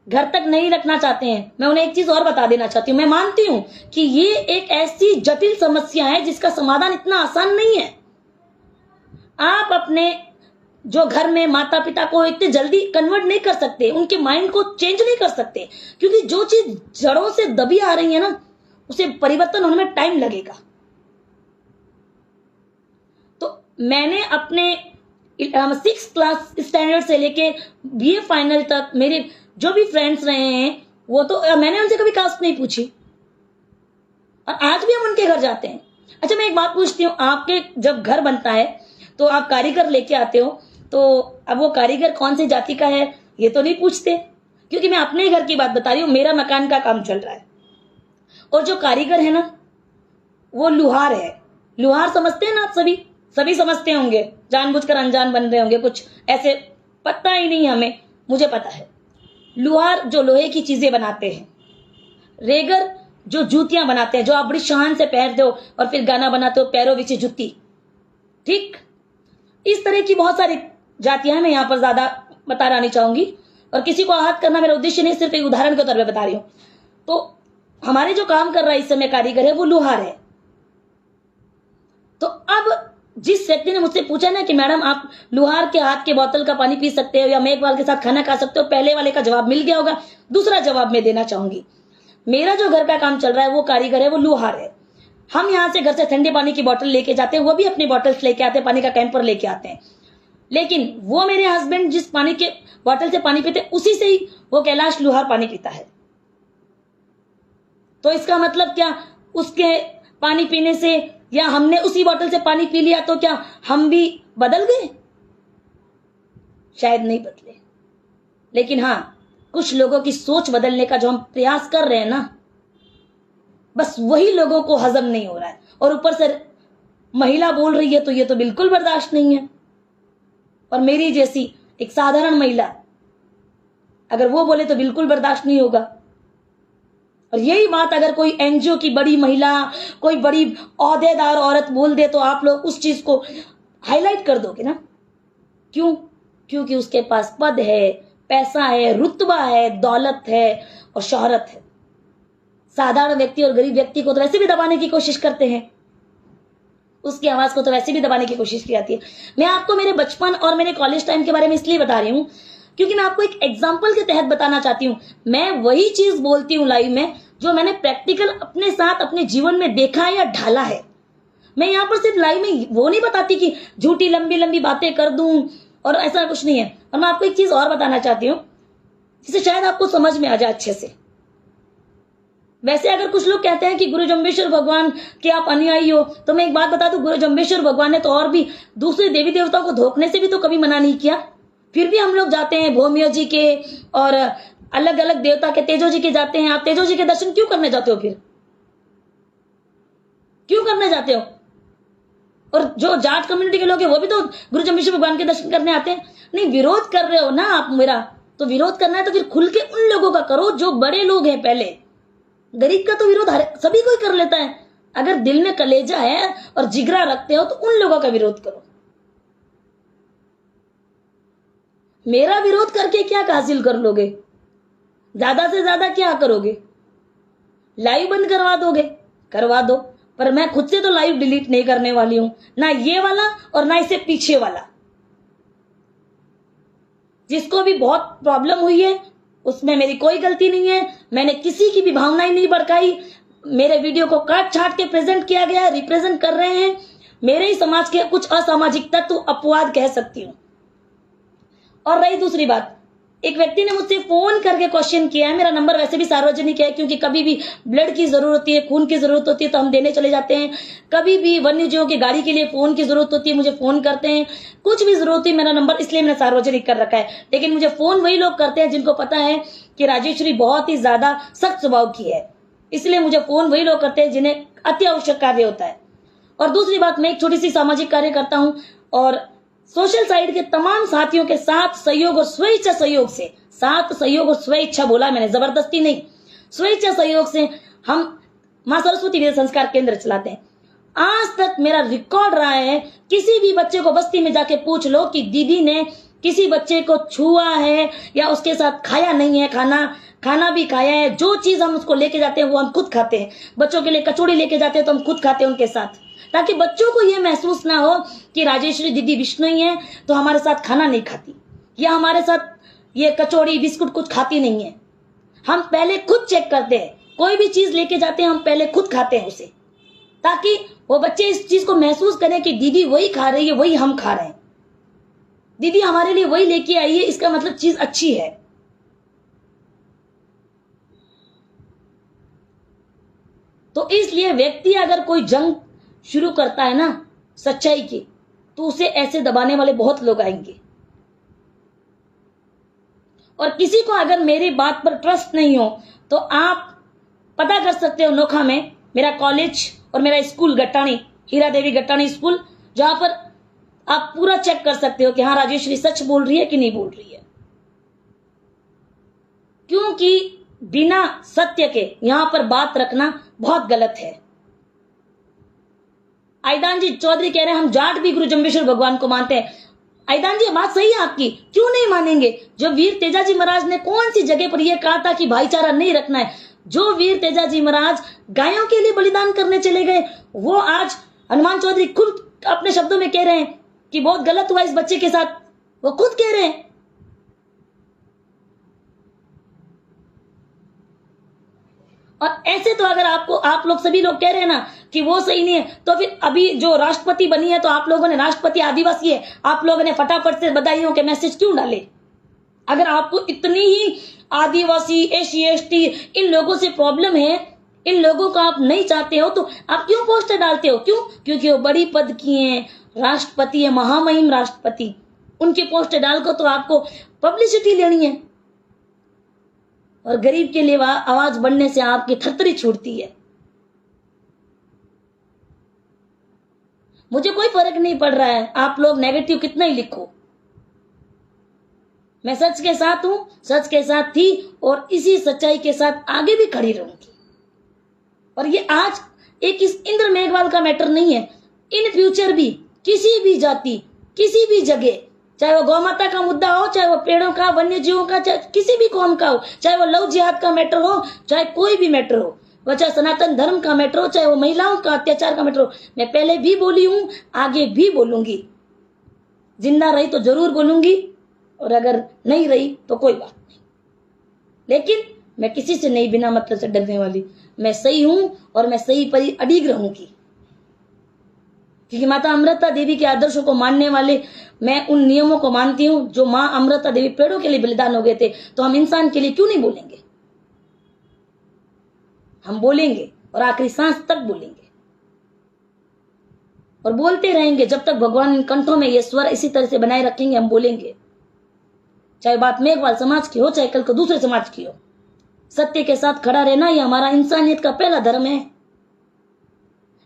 घर तक नहीं रखना चाहते हैं, मैं उन्हें एक चीज और बता देना चाहती हूं। मैं मानती हूं कि ये एक ऐसी जटिल समस्या है जिसका समाधान इतना आसान नहीं है। आप अपने जो घर में माता पिता को इतने जल्दी कन्वर्ट नहीं कर सकते, उनके माइंड को चेंज नहीं कर सकते, क्योंकि जो चीज जड़ों से दबी आ रही है ना, उसे परिवर्तन होने में टाइम लगेगा। तो मैंने अपने 6th क्लास स्टैंडर्ड से लेके BA फाइनल तक मेरे जो भी फ्रेंड्स रहे हैं, वो तो मैंने उनसे कभी कास्ट नहीं पूछी और आज भी हम उनके घर जाते हैं। अच्छा, मैं एक बात पूछती हूँ, आपके जब घर बनता है तो आप कारीगर लेके आते हो, तो अब वो कारीगर कौन सी जाति का है ये तो नहीं पूछते, क्योंकि मैं अपने घर की बात बता रही हूँ। मेरा मकान का काम चल रहा है और जो कारीगर है ना वो लुहार है। लुहार समझते हैं ना आप? सभी समझते होंगे, जानबूझकर अनजान बन रहे होंगे, कुछ ऐसे पता ही नहीं हमें, मुझे पता है। लुहार जो लोहे की चीजें बनाते हैं, रेगर जो जूतियां बनाते हैं, जो आप बड़ी शान से पहनते हो और फिर गाना बनाते हो पैरों विच जूती, ठीक, इस तरह की बहुत सारी जातियां हैं। मैं यहाँ पर ज्यादा बताना नहीं चाहूंगी और किसी को आहत करना मेरा उद्देश्य नहीं, सिर्फ एक उदाहरण के तौर पे बता रही हूं। तो हमारे जो काम कर रहा है इस समय कारीगर है वो लुहार है। तो अब जिस व्यक्ति ने मुझसे पूछा ना कि मैडम आप लुहार के हाथ के बोतल का पानी पी सकते हो या मेघवाल के साथ खाना खा सकते हो, पहले वाले का जवाब मिल गया होगा। दूसरा जवाब मैं देना चाहूंगी, मेरा जो घर का काम चल रहा है वो कारीगर है, वो लुहार है। हम यहाँ से घर से ठंडे पानी की बोतल लेके जाते हैं, वो भी अपनी बोतल्स लेके आते हैं, पानी का कैंपर लेके आते हैं, लेकिन वो मेरे हस्बैंड जिस पानी के बोतल से पानी पीते उसी से ही वो कैलाश लुहार पानी पीता है। तो इसका मतलब क्या उसके पानी पीने से या हमने उसी बोतल से पानी पी लिया तो क्या हम भी बदल गए? शायद नहीं बदले, लेकिन हाँ कुछ लोगों की सोच बदलने का जो हम प्रयास कर रहे हैं ना, बस वही लोगों को हजम नहीं हो रहा है। और ऊपर से महिला बोल रही है तो ये तो बिल्कुल बर्दाश्त नहीं है। और मेरी जैसी एक साधारण महिला अगर वो बोले तो बिल्कुल बर्दाश्त नहीं होगा। और यही बात अगर कोई एनजीओ की बड़ी महिला, कोई बड़ी औहदेदार औरत बोल दे तो आप लोग उस चीज को हाईलाइट कर दोगे ना। क्यों? क्योंकि उसके पास पद है, पैसा है, रुतबा है, दौलत है और शोहरत है। साधारण व्यक्ति और गरीब व्यक्ति को तो वैसे भी दबाने की कोशिश करते हैं, उसकी आवाज को तो वैसे भी दबाने की कोशिश की जाती है। मैं आपको मेरे बचपन और मेरे कॉलेज टाइम के बारे में इसलिए बता रही हूं क्योंकि मैं आपको एक एग्जाम्पल के तहत बताना चाहती हूँ। मैं वही चीज बोलती हूँ लाइव में जो मैंने प्रैक्टिकल अपने साथ अपने जीवन में देखा है या ढाला है। मैं यहाँ पर सिर्फ लाइव में वो नहीं बताती कि झूठी लंबी लंबी बातें कर दूं, और ऐसा कुछ नहीं है। और मैं आपको एक चीज और बताना चाहती हूँ जिसे शायद आपको समझ में आ जाए अच्छे से। वैसे अगर कुछ लोग कहते हैं कि गुरु जम्बेश्वर भगवान के आप अनुयायी हो, तो मैं एक बात बता दूं, गुरु जम्बेश्वर भगवान ने तो और भी दूसरे देवी देवताओं को धोखने से भी तो कभी मना नहीं किया। फिर भी हम लोग जाते हैं भौमिया जी के और अलग अलग देवता के, तेजो जी के जाते हैं। आप तेजो जी के दर्शन क्यों करने जाते हो? फिर क्यों करने जाते हो? और जो जाट कम्युनिटी के लोग हैं वो भी तो गुरु जम्बेश्वर भगवान के दर्शन करने आते हैं। नहीं, विरोध कर रहे हो ना आप मेरा, तो विरोध करना है तो फिर खुल के उन लोगों का करो जो बड़े लोग हैं। पहले गरीब का तो विरोध सभी कोई कर लेता है। अगर दिल में कलेजा है और जिगरा रखते हो तो उन लोगों का विरोध करो। मेरा विरोध करके क्या हासिल कर लोगे? ज्यादा से ज्यादा क्या करोगे? लाइव बंद करवा दोगे? करवा दो, पर मैं खुद से तो लाइव डिलीट नहीं करने वाली हूं, ना ये वाला और ना इससे पीछे वाला। जिसको भी बहुत प्रॉब्लम हुई है उसमें मेरी कोई गलती नहीं है। मैंने किसी की भी भावनाएं नहीं भड़काई। मेरे वीडियो को काट छाट के प्रेजेंट किया गया, रिप्रेजेंट कर रहे हैं मेरे ही समाज के कुछ असामाजिक तत्व, अपवाद कह सकती हूं। और रही दूसरी बात, एक व्यक्ति ने मुझसे फोन करके क्वेश्चन किया है। मेरा नंबर वैसे भी सार्वजनिक है क्योंकि कभी भी ब्लड की जरूरत होती है, खून की जरूरत होती है तो हम देने चले जाते हैं। कभी भी वन्य जीवों की गाड़ी के लिए फोन की जरूरत होती है, मुझे फोन करते हैं। कुछ भी जरूरत है, मेरा नंबर इसलिए मैंने सार्वजनिक कर रखा है। लेकिन मुझे फोन वही लोग करते हैं जिनको पता है कि राजेश्वरी बहुत ही ज्यादा सख्त स्वभाव की है, इसलिए मुझे फोन वही लोग करते हैं जिन्हें अति आवश्यक कार्य होता है। और दूसरी बात, मैं एक छोटी सी सामाजिक कार्य करता हूं और सोशल साइट के तमाम साथियों के साथ सहयोग और स्वेच्छा सहयोग से, साथ सहयोग और स्वेच्छा बोला मैंने, जबरदस्ती नहीं, स्वेच्छा सहयोग से हम मां सरस्वती वेद संस्कार केंद्र चलाते हैं। आज तक मेरा रिकॉर्ड रहा है, किसी भी बच्चे को बस्ती में जाके पूछ लो कि दीदी ने किसी बच्चे को छुआ है या उसके साथ खाया नहीं है, खाना भी खाया है। जो चीज हम उसको लेके जाते हैं वो हम खुद खाते हैं। बच्चों के लिए कचौड़ी लेके जाते हैं तो हम खुद खाते हैं उनके साथ, ताकि बच्चों को ये महसूस ना हो कि राजेश्वरी दीदी विष्णु ही है तो हमारे साथ खाना नहीं खाती या हमारे साथ ये कचौड़ी बिस्कुट कुछ खाती नहीं है। हम पहले खुद चेक करते हैं, कोई भी चीज लेके जाते हैं हम पहले खुद खाते हैं उसे, ताकि वो बच्चे इस चीज को महसूस करें कि दीदी वही खा रही है, वही हम खा रहे हैं, दीदी हमारे लिए वही लेके आई है, इसका मतलब चीज अच्छी है। तो इसलिए व्यक्ति अगर कोई जंग शुरू करता है ना सच्चाई की, तो उसे ऐसे दबाने वाले बहुत लोग आएंगे। और किसी को अगर मेरी बात पर ट्रस्ट नहीं हो तो आप पता कर सकते हो नोखा में मेरा कॉलेज और मेरा स्कूल गट्टाणी, हीरा देवी गट्टाणी स्कूल, जहां पर आप पूरा चेक कर सकते हो कि हाँ राजेश्वरी सच बोल रही है कि नहीं बोल रही है। क्योंकि बिना सत्य के यहां पर बात रखना बहुत गलत है। आइदान जी चौधरी कह रहे हैं हम जाट भी गुरु जम्बेश्वर भगवान को मानते हैं। आइदान जी बात सही है आपकी, क्यों नहीं मानेंगे? जो वीर तेजाजी महाराज ने कौन सी जगह पर यह कहा था कि भाईचारा नहीं रखना है? जो वीर तेजाजी महाराज गायों के लिए बलिदान करने चले गए, वो आज हनुमान चौधरी खुद अपने शब्दों में कह रहे हैं कि बहुत गलत हुआ इस बच्चे के साथ। वो खुद कह रहे हैं। और ऐसे तो अगर आप लोग सभी लोग कह रहे हैं ना कि वो सही नहीं है, तो फिर अभी जो राष्ट्रपति बनी है तो आप लोगों ने, राष्ट्रपति आदिवासी है, आप लोगों ने फटाफट से बधाइयों के मैसेज क्यों डाले? अगर आपको इतनी ही आदिवासी, SC ST इन लोगों से प्रॉब्लम है, इन लोगों को आप नहीं चाहते हो, तो आप क्यों पोस्टर डालते हो? क्यों? क्योंकि वो बड़ी पद की हैं, राष्ट्रपति है, महामहिम राष्ट्रपति, उनके पोस्टर डालकर तो आपको पब्लिसिटी लेनी है। और गरीब के लिए आवाज बढ़ने से आपकी थरथरी छूटती है। मुझे कोई फर्क नहीं पड़ रहा है आप लोग नेगेटिव कितना ही लिखो, मैं सच के साथ हूं, सच के साथ थी और इसी सच्चाई के साथ आगे भी खड़ी रहूंगी। और ये आज एक इस इंद्र मेघवाल का मैटर नहीं है, इन फ्यूचर भी किसी भी जाति, किसी भी जगह, चाहे वो गौ माता का मुद्दा हो, चाहे वो पेड़ों का, वन्य जीवों का, चाहे किसी भी कौम का हो, चाहे वो लव जिहाद का मैटर हो, चाहे कोई भी मैटर हो, वह चाहे सनातन धर्म का मैटर हो, चाहे वो महिलाओं का अत्याचार का मैटर हो, मैं पहले भी बोली हूं, आगे भी बोलूंगी। जिंदा रही तो जरूर बोलूंगी और अगर नहीं रही तो कोई बात नहीं, लेकिन मैं किसी से नहीं बिना मतलब से डरने वाली। मैं सही हूं और मैं सही पर ही अडिग रहूंगी, क्योंकि माता अमृता देवी के आदर्शों को मानने वाले, मैं उन नियमों को मानती हूं जो मां अमृता देवी पेड़ों के लिए बलिदान हो गए थे, तो हम इंसान के लिए क्यों नहीं बोलेंगे? हम बोलेंगे और आखिरी सांस तक बोलेंगे और बोलते रहेंगे जब तक भगवान इन कंठों में ये स्वर इसी तरह से बनाए रखेंगे, हम बोलेंगे। चाहे बात मेघवाल समाज की हो, चाहे कल को दूसरे समाज की हो, सत्य के साथ खड़ा रहना ये हमारा इंसानियत का पहला धर्म है।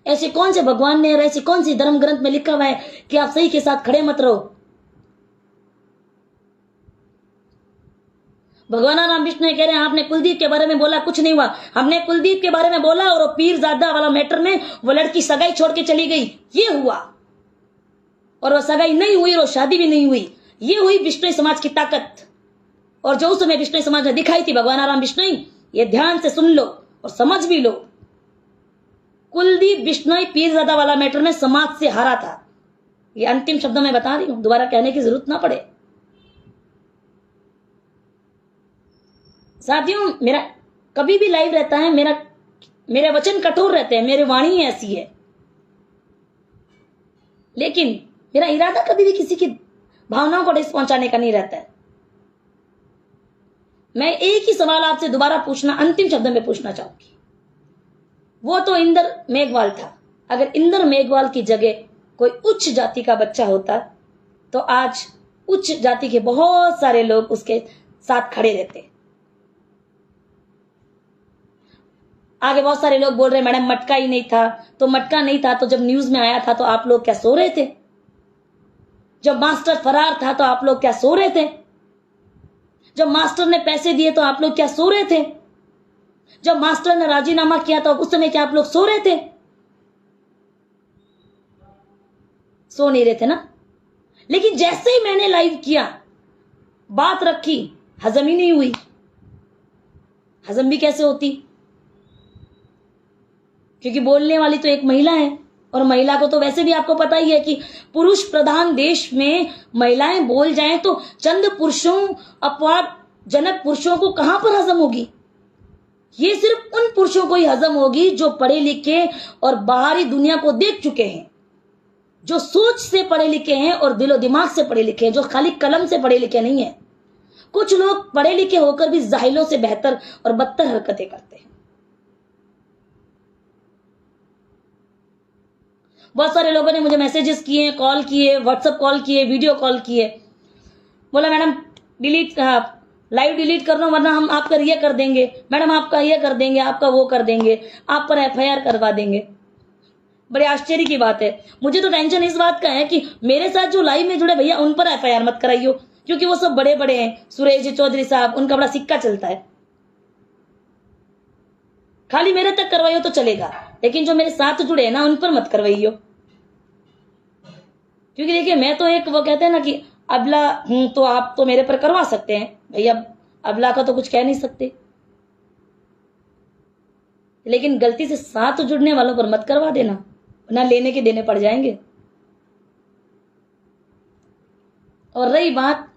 ऐसे कौन से भगवान ने और ऐसी कौन सी धर्म ग्रंथ में लिखा हुआ है कि आप सही के साथ खड़े मत रहो? भगवान राम विष्णु कह रहे हैं आपने कुलदीप के बारे में बोला, कुछ नहीं हुआ। हमने कुलदीप के बारे में बोला और पीरजादा वाला मैटर में वो लड़की सगाई छोड़ के चली गई, ये हुआ। और वो सगाई नहीं हुई और शादी भी नहीं हुई, ये हुई विष्णु समाज की ताकत। और जो उस समय विष्णु समाज ने दिखाई थी भगवान राम विष्णु, ये ध्यान से सुन लो और समझ भी लो। कुलदीप बिश्नोई पीरजादा वाला मैटर में समाज से हारा था। ये अंतिम शब्दों में बता रही हूं, दोबारा कहने की जरूरत ना पड़े। साथियों, मेरा कभी भी लाइव रहता है, मेरे वचन कठोर रहते हैं, मेरी वाणी ऐसी है, लेकिन मेरा इरादा कभी भी किसी की भावनाओं को ठेस पहुंचाने का नहीं रहता है। मैं एक ही सवाल आपसे दोबारा पूछना, अंतिम शब्दों में पूछना चाहूंगी। वो तो इंद्र मेघवाल था, अगर इंद्र मेघवाल की जगह कोई उच्च जाति का बच्चा होता तो आज उच्च जाति के बहुत सारे लोग उसके साथ खड़े रहते। आगे बहुत सारे लोग बोल रहे मैडम मटका ही नहीं था, तो मटका नहीं था तो जब न्यूज में आया था तो आप लोग क्या सो रहे थे? जब मास्टर फरार था तो आप लोग क्या सो रहे थे? जब मास्टर ने पैसे दिए तो आप लोग क्या सो रहे थे? जब मास्टर ने राजीनामा किया तो उस समय क्या आप लोग सो रहे थे? सो नहीं रहे थे ना। लेकिन जैसे ही मैंने लाइव किया, बात रखी, हजम ही नहीं हुई। हजम भी कैसे होती? क्योंकि बोलने वाली तो एक महिला है, और महिला को तो वैसे भी आपको पता ही है कि पुरुष प्रधान देश में महिलाएं बोल जाएं तो चंद पुरुषों, अपवादजनक पुरुषों को कहां पर हजम होगी? ये सिर्फ उन पुरुषों को ही हजम होगी जो पढ़े लिखे और बाहरी दुनिया को देख चुके हैं, जो सोच से पढ़े लिखे हैं और दिलो दिमाग से पढ़े लिखे हैं, जो खाली कलम से पढ़े लिखे नहीं है। कुछ लोग पढ़े लिखे होकर भी जाहिलों से बेहतर और बदतर हरकतें करते हैं। बहुत सारे लोगों ने मुझे मैसेजेस किए, कॉल किए, व्हाट्सएप कॉल किए, वीडियो कॉल किए, बोला मैडम डिलीट, लाइव डिलीट कर दो वरना हम आपका ये कर देंगे, मैडम आपका ये कर देंगे, आपका वो कर देंगे, आप पर FIR करवा देंगे। बड़े आश्चर्य की बात है। मुझे तो टेंशन इस बात का है कि मेरे साथ जो लाइव में जुड़े भैया उन पर FIR मत कराइयो, क्योंकि वो सब बड़े बड़े हैं। सुरेश चौधरी साहब, उनका बड़ा सिक्का चलता है। खाली मेरे तक करवाइयो तो चलेगा, लेकिन जो मेरे साथ जुड़े हैं ना उन पर मत करवाइयो। क्योंकि देखिए, मैं तो एक, वो कहते हैं ना कि अबला हूं तो आप तो मेरे पर करवा सकते हैं भैया, अबला का तो कुछ कह नहीं सकते, लेकिन गलती से साथ जुड़ने वालों पर मत करवा देना, ना लेने के देने पड़ जाएंगे। और रही बात,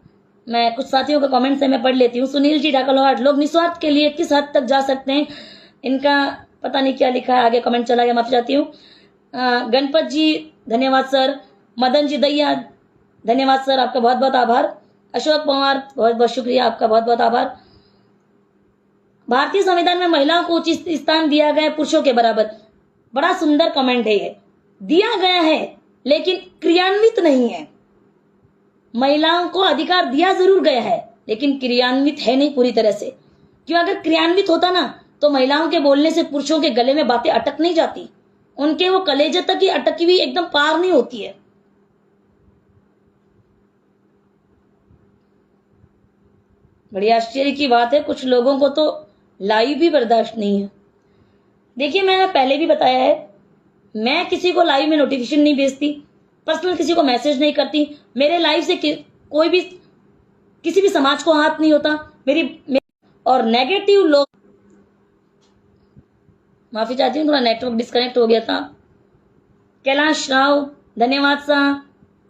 मैं कुछ साथियों का कमेंट से मैं पढ़ लेती हूँ। सुनील जी ढाकलवाट, लोग निस्वार्थ के लिए किस हद तक जा सकते हैं? इनका पता नहीं क्या लिखा है, आगे कमेंट चला गया, माफी चाहती हूँ। गणपत जी धन्यवाद सर। मदन जी दैया धन्यवाद सर, आपका बहुत बहुत आभार। अशोक पवार बहुत बहुत शुक्रिया, आपका बहुत बहुत आभार। भारतीय संविधान में महिलाओं को उचित स्थान दिया गया है पुरुषों के बराबर, बड़ा सुंदर कमेंट है ये। दिया गया है लेकिन क्रियान्वित नहीं है। महिलाओं को अधिकार दिया जरूर गया है लेकिन क्रियान्वित है नहीं पूरी तरह से। क्यों? अगर क्रियान्वित होता ना तो महिलाओं के बोलने से पुरुषों के गले में बातें अटक नहीं जाती, उनके वो कलेजे तक ही अटकी हुई एकदम पार नहीं होती है। बड़ी आश्चर्य की बात है, कुछ लोगों को तो लाइव भी बर्दाश्त नहीं है। देखिए, मैंने पहले भी बताया है, मैं किसी को लाइव में नोटिफिकेशन नहीं भेजती, पर्सनल किसी को मैसेज नहीं करती, मेरे लाइव से कोई भी किसी भी समाज को हाथ नहीं होता। और नेगेटिव लोग, माफी चाहती हूँ, थोड़ा नेटवर्क डिस्कनेक्ट हो गया था। कैलाश राव धन्यवाद सा।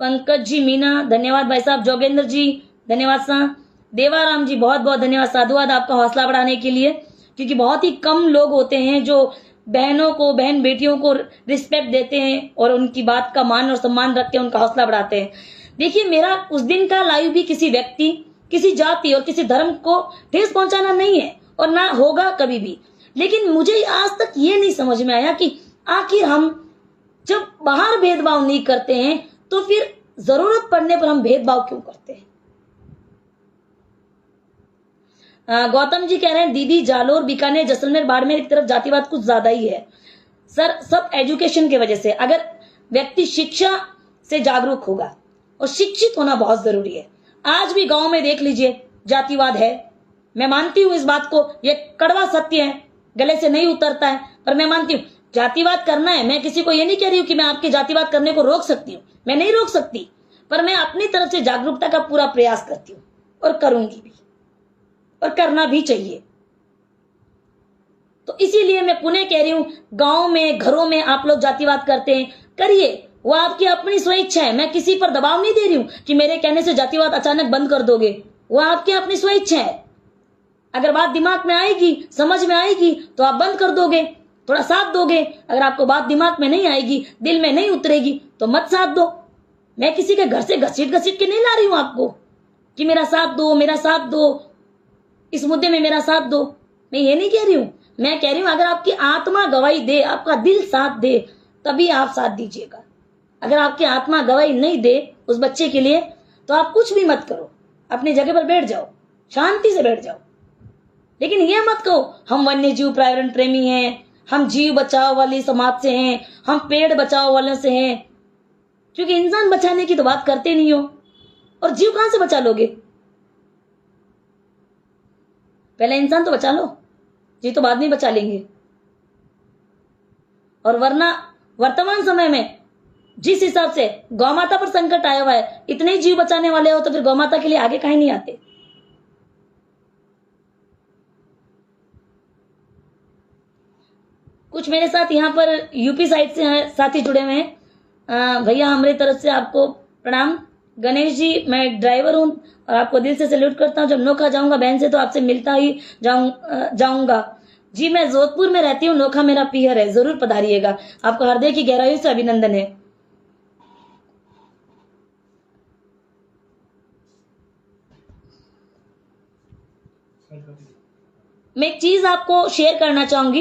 पंकज जी मीना धन्यवाद भाई साहब। जोगेंद्र जी धन्यवाद सा। देवाराम जी बहुत बहुत धन्यवाद, साधुवाद आपका हौसला बढ़ाने के लिए, क्योंकि बहुत ही कम लोग होते हैं जो बहनों को, बहन बेटियों को रिस्पेक्ट देते हैं और उनकी बात का मान और सम्मान रख के उनका हौसला बढ़ाते हैं। देखिए, मेरा उस दिन का लाइव भी किसी व्यक्ति, किसी जाति और किसी धर्म को ठेस पहुंचाना नहीं है और ना होगा कभी भी। लेकिन मुझे आज तक ये नहीं समझ में आया कि आखिर हम जब बाहर भेदभाव नहीं करते हैं तो फिर जरूरत पड़ने पर हम भेदभाव क्यों करते हैं। गौतम जी कह रहे हैं दीदी जालोर, बीकानेर, जैसलमेर, बाड़मेर की तरफ जातिवाद कुछ ज्यादा ही है। सर, सब एजुकेशन की वजह से। अगर व्यक्ति शिक्षा से जागरूक होगा, और शिक्षित होना बहुत जरूरी है। आज भी गांव में देख लीजिए जातिवाद है, मैं मानती हूं इस बात को, ये कड़वा सत्य है, गले से नहीं उतरता है, पर मैं मानती हूं जातिवाद करना है। मैं किसी को ये नहीं कह रही हूं कि मैं आपके जातिवाद करने को रोक सकती हूँ, मैं नहीं रोक सकती, पर मैं अपनी तरफ से जागरूकता का पूरा प्रयास करती हूँ और करूंगी भी, और करना भी चाहिए। तो इसीलिए मैं पुनः कह रही हूं, गांव में, घरों में आप लोग जातिवाद करते हैं, करिए, वो आपकी अपनी स्वेच्छा है। मैं किसी पर दबाव नहीं दे रही हूं कि मेरे कहने से जातिवाद अचानक बंद कर दोगे, वो आपकी अपनी स्वेच्छा है। अगर बात दिमाग में आएगी, समझ में आएगी तो आप बंद कर दोगे, थोड़ा साथ दोगे। अगर आपको बात दिमाग में नहीं आएगी, दिल में नहीं उतरेगी तो मत साथ दो। मैं किसी के घर से घसीट घसीट के नहीं ला रही हूं आपको कि मेरा साथ दो, मेरा साथ दो, इस मुद्दे में मेरा साथ दो, मैं ये नहीं कह रही हूं। मैं कह रही हूं अगर आपकी आत्मा गवाही दे, आपका दिल साथ दे, तभी आप साथ दीजिएगा। अगर आपकी आत्मा गवाही नहीं दे उस बच्चे के लिए तो आप कुछ भी मत करो, अपनी जगह पर बैठ जाओ, शांति से बैठ जाओ। लेकिन ये मत कहो हम वन्य जीव पर्यावरण प्रेमी हैं, हम जीव बचाओ वाली समाज से हैं, हम पेड़ बचाओ वालों से हैं, क्योंकि इंसान बचाने की तो बात करते नहीं हो, और जीव कहां से बचा लोगे। पहले इंसान तो बचा लो, जी तो बाद में बचा लेंगे। और वरना वर्तमान समय में जिस हिसाब से गौमाता पर संकट आया हुआ है, इतने जीव बचाने वाले हो तो फिर गौमाता के लिए आगे कहीं नहीं आते। कुछ मेरे साथ यहाँ पर यूपी साइड से साथी जुड़े हुए हैं। भैया हमारी तरफ से आपको प्रणाम। गणेश जी, मैं ड्राइवर हूं और आपको दिल से सैल्यूट करता हूं। जब नोखा जाऊंगा बहन से तो आपसे मिलता ही जाऊंगा जी। मैं जोधपुर में रहती हूँ, नोखा मेरा पीहर है, जरूर पधारिएगा। आपको हृदय की गहराई से अभिनंदन है। मैं एक चीज आपको शेयर करना चाहूंगी।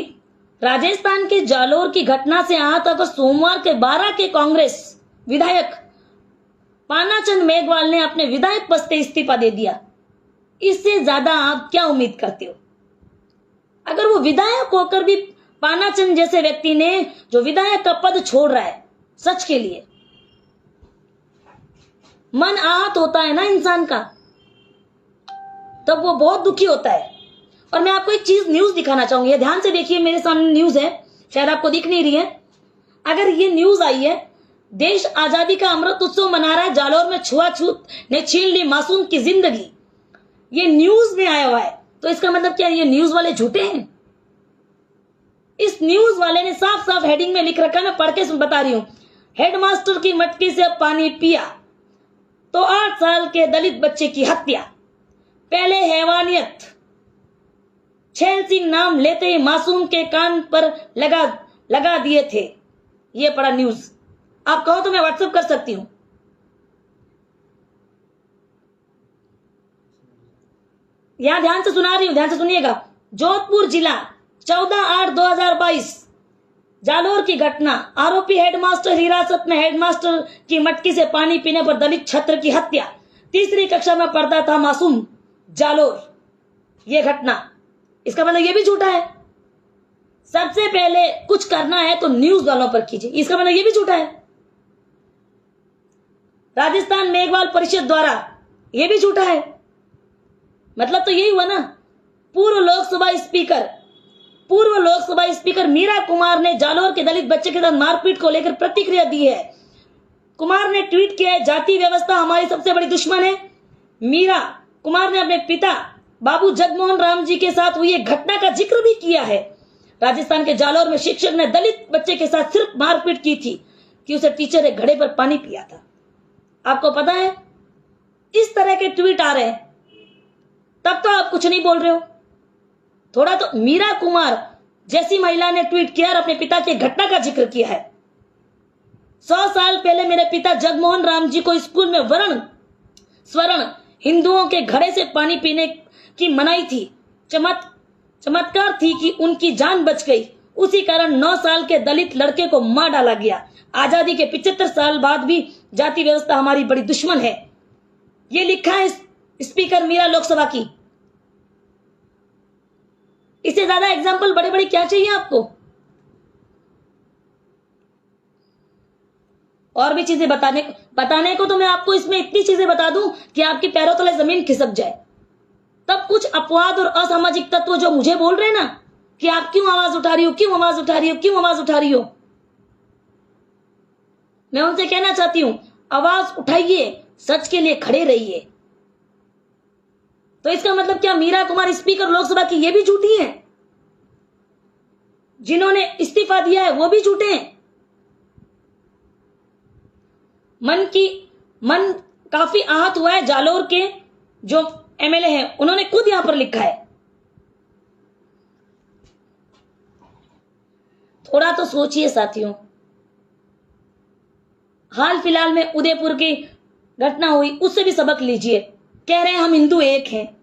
राजस्थान के जालोर की घटना से आहत होकर सोमवार के 12 के कांग्रेस विधायक पानाचंद मेघवाल ने अपने विधायक पद से इस्तीफा दे दिया। इससे ज्यादा आप क्या उम्मीद करते हो? अगर वो विधायक होकर भी पानाचंद जैसे व्यक्ति ने जो विधायक का पद छोड़ रहा है, सच के लिए मन आहत होता है ना इंसान का, तब वो बहुत दुखी होता है। और मैं आपको एक चीज न्यूज दिखाना चाहूंगी, ध्यान से देखिए, मेरे सामने न्यूज है, शायद आपको दिख नहीं रही है। अगर ये न्यूज आई है, देश आजादी का अमृत उत्सव मना रहा है, जालोर में छुआछूत ने छीन ली मासूम की जिंदगी, ये न्यूज में आया हुआ है, तो इसका मतलब क्या ये न्यूज वाले झूठे हैं? इस न्यूज वाले ने साफ साफ हेडिंग में लिख रखा है, मैं पढ़ के बता रही हूं। हेडमास्टर की मटकी से पानी पिया तो 8 साल के दलित बच्चे की हत्या, पहले हैवानियत छैल सिंह नाम लेते ही मासूम के कान पर लगा दिए थे। ये पड़ा न्यूज। आप कहो तो मैं व्हाट्सएप कर सकती हूं। यहां ध्यान से सुना रही हूं, ध्यान से सुनिएगा। जोधपुर जिला 14/8/2022 जालोर की घटना। आरोपी हेडमास्टर हिरासत में। हेडमास्टर की मटकी से पानी पीने पर दलित छात्र की हत्या। तीसरी कक्षा में पढ़ता था मासूम। जालोर। यह घटना, इसका मतलब यह भी झूठा है। सबसे पहले कुछ करना है तो न्यूज वालों पर कीजिए, इसका मतलब यह भी झूठा है। राजस्थान मेघवाल परिषद द्वारा, यह भी झूठा है। मतलब तो यही हुआ ना। पूर्व लोकसभा स्पीकर मीरा कुमार ने जालोर के दलित बच्चे के साथ मारपीट को लेकर प्रतिक्रिया दी है। कुमार ने ट्वीट किया है, जाति व्यवस्था हमारी सबसे बड़ी दुश्मन है। मीरा कुमार ने अपने पिता बाबू जगमोहन राम जी के साथ हुई एक घटना का जिक्र भी किया है। राजस्थान के जालोर में शिक्षक ने दलित बच्चे के साथ सिर्फ मारपीट की थी कि उसे टीचर ने घड़े पर पानी पिया था। आपको पता है, इस तरह के ट्वीट आ रहे हैं, तब तो आप कुछ नहीं बोल रहे हो। थोड़ा तो मीरा कुमार जैसी महिला ने ट्वीट किया और अपने पिता की घटना का जिक्र किया है। 100 साल पहले मेरे पिता जगमोहन राम जी को स्कूल में स्वर्ण हिंदुओं के घड़े से पानी पीने की मनाही थी। चमत्कार थी कि उनकी जान बच गई। उसी कारण 9 साल के दलित लड़के को मार डाला गया। आजादी के 75 साल बाद भी जाति व्यवस्था हमारी बड़ी दुश्मन है। ये लिखा है स्पीकर मीरा लोकसभा की। इससे ज्यादा एग्जाम्पल बड़े बड़े क्या चाहिए आपको? और भी चीजें बताने को तो मैं आपको इसमें इतनी चीजें बता दूं कि आपके पैरों तले जमीन खिसक जाए। तब कुछ अपवाद और असामाजिक तत्व जो मुझे बोल रहे हैं ना कि आप क्यों आवाज उठा रही हो, क्यों आवाज उठा रही हो, क्यों आवाज उठा रही हो, मैं उनसे कहना चाहती हूं, आवाज उठाइए, सच के लिए खड़े रहिए। तो इसका मतलब क्या मीरा कुमार स्पीकर लोकसभा की ये भी झूठी है? जिन्होंने इस्तीफा दिया है वो भी झूठे हैं? मन काफी आहत हुआ है। जालोर के जो एमएलए हैं उन्होंने खुद यहां पर लिखा है। थोड़ा तो सोचिए साथियों। हाल फिलहाल में उदयपुर की घटना हुई, उससे भी सबक लीजिए। कह रहे हैं हम हिंदू एक हैं।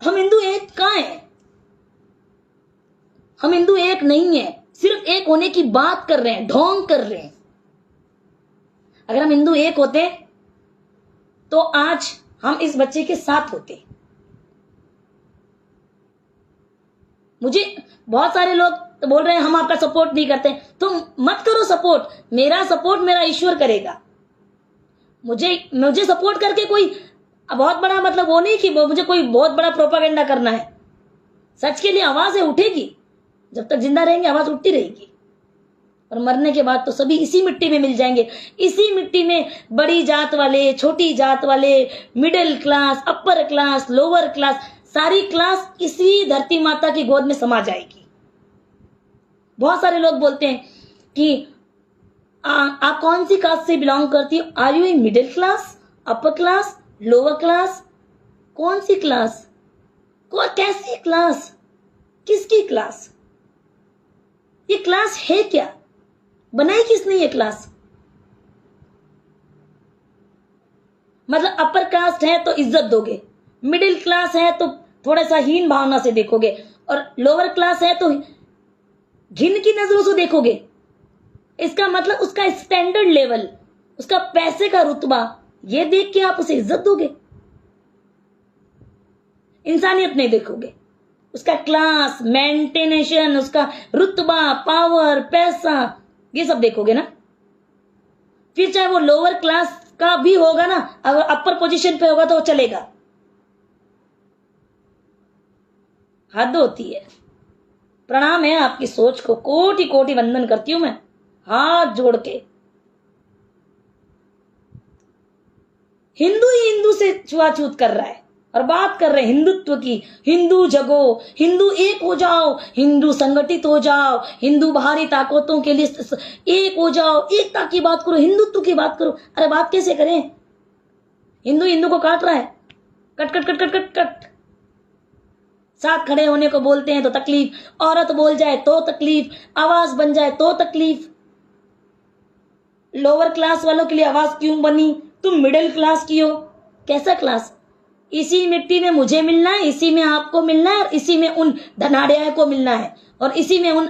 हम हिंदू एक कहां हैं? हम हिंदू एक नहीं है, सिर्फ एक होने की बात कर रहे हैं, ढोंग कर रहे हैं। अगर हम हिंदू एक होते तो आज हम इस बच्चे के साथ होते। मुझे बहुत सारे लोग तो बोल रहे हैं हम आपका सपोर्ट नहीं करते, तो मत करो सपोर्ट। मेरा सपोर्ट मेरा ईश्वर करेगा। मुझे सपोर्ट करके कोई बहुत बड़ा मतलब वो नहीं कि मुझे कोई बहुत बड़ा प्रोपागेंडा करना है। सच के लिए आवाजें उठेगी, जब तक जिंदा रहेंगे आवाज उठती रहेगी, और मरने के बाद तो सभी इसी मिट्टी में मिल जाएंगे। इसी मिट्टी में बड़ी जात वाले, छोटी जात वाले, middle class, upper class, lower class, सारी क्लास इसी धरती माता की गोद में समा जाएगी। बहुत सारे लोग बोलते हैं कि आप कौन सी कास्ट से बिलोंग करती हो? Are you in middle class, upper class, lower class? कौन सी क्लास? कैसी क्लास? किसकी क्लास? ये क्लास है क्या? बनाई किसने ये क्लास? मतलब अपर कास्ट है तो इज्जत दोगे, मिडिल क्लास है तो थोड़ा सा हीन भावना से देखोगे, और लोअर क्लास है तो घिन की नजरों से देखोगे। इसका मतलब उसका स्टैंडर्ड लेवल, उसका पैसे का रुतबा, ये देख के आप उसे इज्जत दोगे, इंसानियत नहीं देखोगे। उसका क्लास, मेंटेनेशन, उसका रुतबा, पावर, पैसा, ये सब देखोगे ना। फिर चाहे वो लोअर क्लास का भी होगा ना, अगर अपर पोजीशन पे होगा तो वो चलेगा। हद होती है। प्रणाम है आपकी सोच को, कोटि कोटि वंदन करती हूं मैं हाथ जोड़ के। हिंदू ही हिंदू से छुआछूत कर रहा है और बात कर रहे हैं हिंदुत्व की। हिंदू जगो, हिंदू एक हो जाओ, हिंदू संगठित हो जाओ, हिंदू बाहरी ताकतों के लिए एक हो जाओ, एकता की बात करो, हिंदुत्व की बात करो। अरे बात कैसे करें? हिंदू हिंदू को काट रहा है, cut cut cut cut cut cut. साथ खड़े होने को बोलते हैं तो तकलीफ, औरत बोल जाए तो तकलीफ, आवाज बन जाए तो तकलीफ। लोअर क्लास वालों के लिए आवाज क्यों बनी? तुम मिडिल क्लास की हो। कैसा क्लास? इसी मिट्टी में मुझे मिलना है, इसी में आपको मिलना है, और इसी में उन धनाढ़िया को मिलना है, और इसी में उन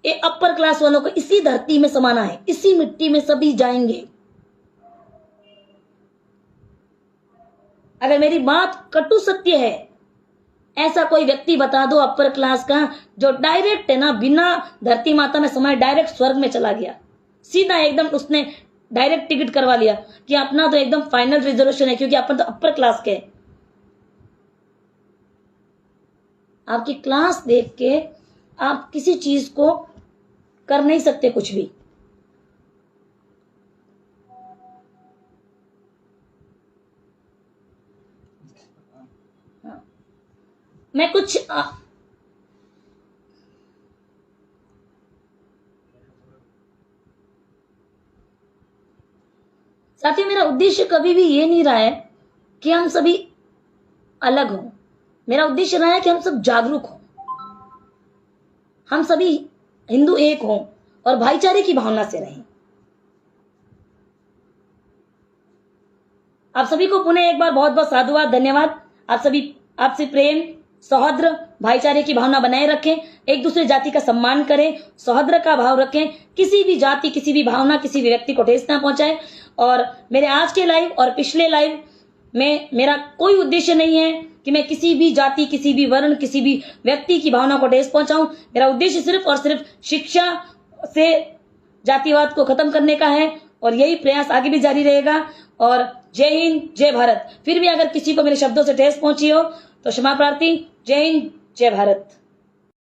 अपर क्लास वालों को इसी धरती में समाना है। इसी मिट्टी में सभी जाएंगे। अगर मेरी बात कटु सत्य है, ऐसा कोई व्यक्ति बता दो अपर क्लास का जो डायरेक्ट है ना, बिना धरती माता में समाये डायरेक्ट स्वर्ग में चला गया, सीधा एकदम उसने डायरेक्ट टिकट करवा लिया कि अपना तो एकदम फाइनल रिजर्वेशन है, क्योंकि अपन तो अपर क्लास के। आपकी क्लास देख के आप किसी चीज को कर नहीं सकते कुछ भी। मैं कुछ साथियों, मेरा उद्देश्य कभी भी ये नहीं रहा है कि हम सभी अलग हों। मेरा उद्देश्य रहा है कि हम सब जागरूक हों, हम सभी हिंदू एक हों और भाईचारे की भावना से रहें। आप सभी को पुनः एक बार बहुत बहुत साधुवाद, धन्यवाद। आप सभी आपसे प्रेम, सौहार्द, भाईचारे की भावना बनाए रखें, एक दूसरे जाति का सम्मान करें, सौहार्द का भाव रखें, किसी भी जाति, किसी भी भावना, किसी भी व्यक्ति को ठेस ना पहुंचाए। और मेरे आज के लाइव और पिछले लाइव में मेरा कोई उद्देश्य नहीं है कि मैं किसी भी जाति, किसी भी वर्ण, किसी भी व्यक्ति की भावना को ठेस पहुंचाऊं। मेरा उद्देश्य सिर्फ और सिर्फ शिक्षा से जातिवाद को खत्म करने का है, और यही प्रयास आगे भी जारी रहेगा। और जय हिंद, जय भारत। फिर भी अगर किसी को मेरे शब्दों से ठेस पहुंची हो तो क्षमा प्रार्थी। जय हिंद, जय भारत।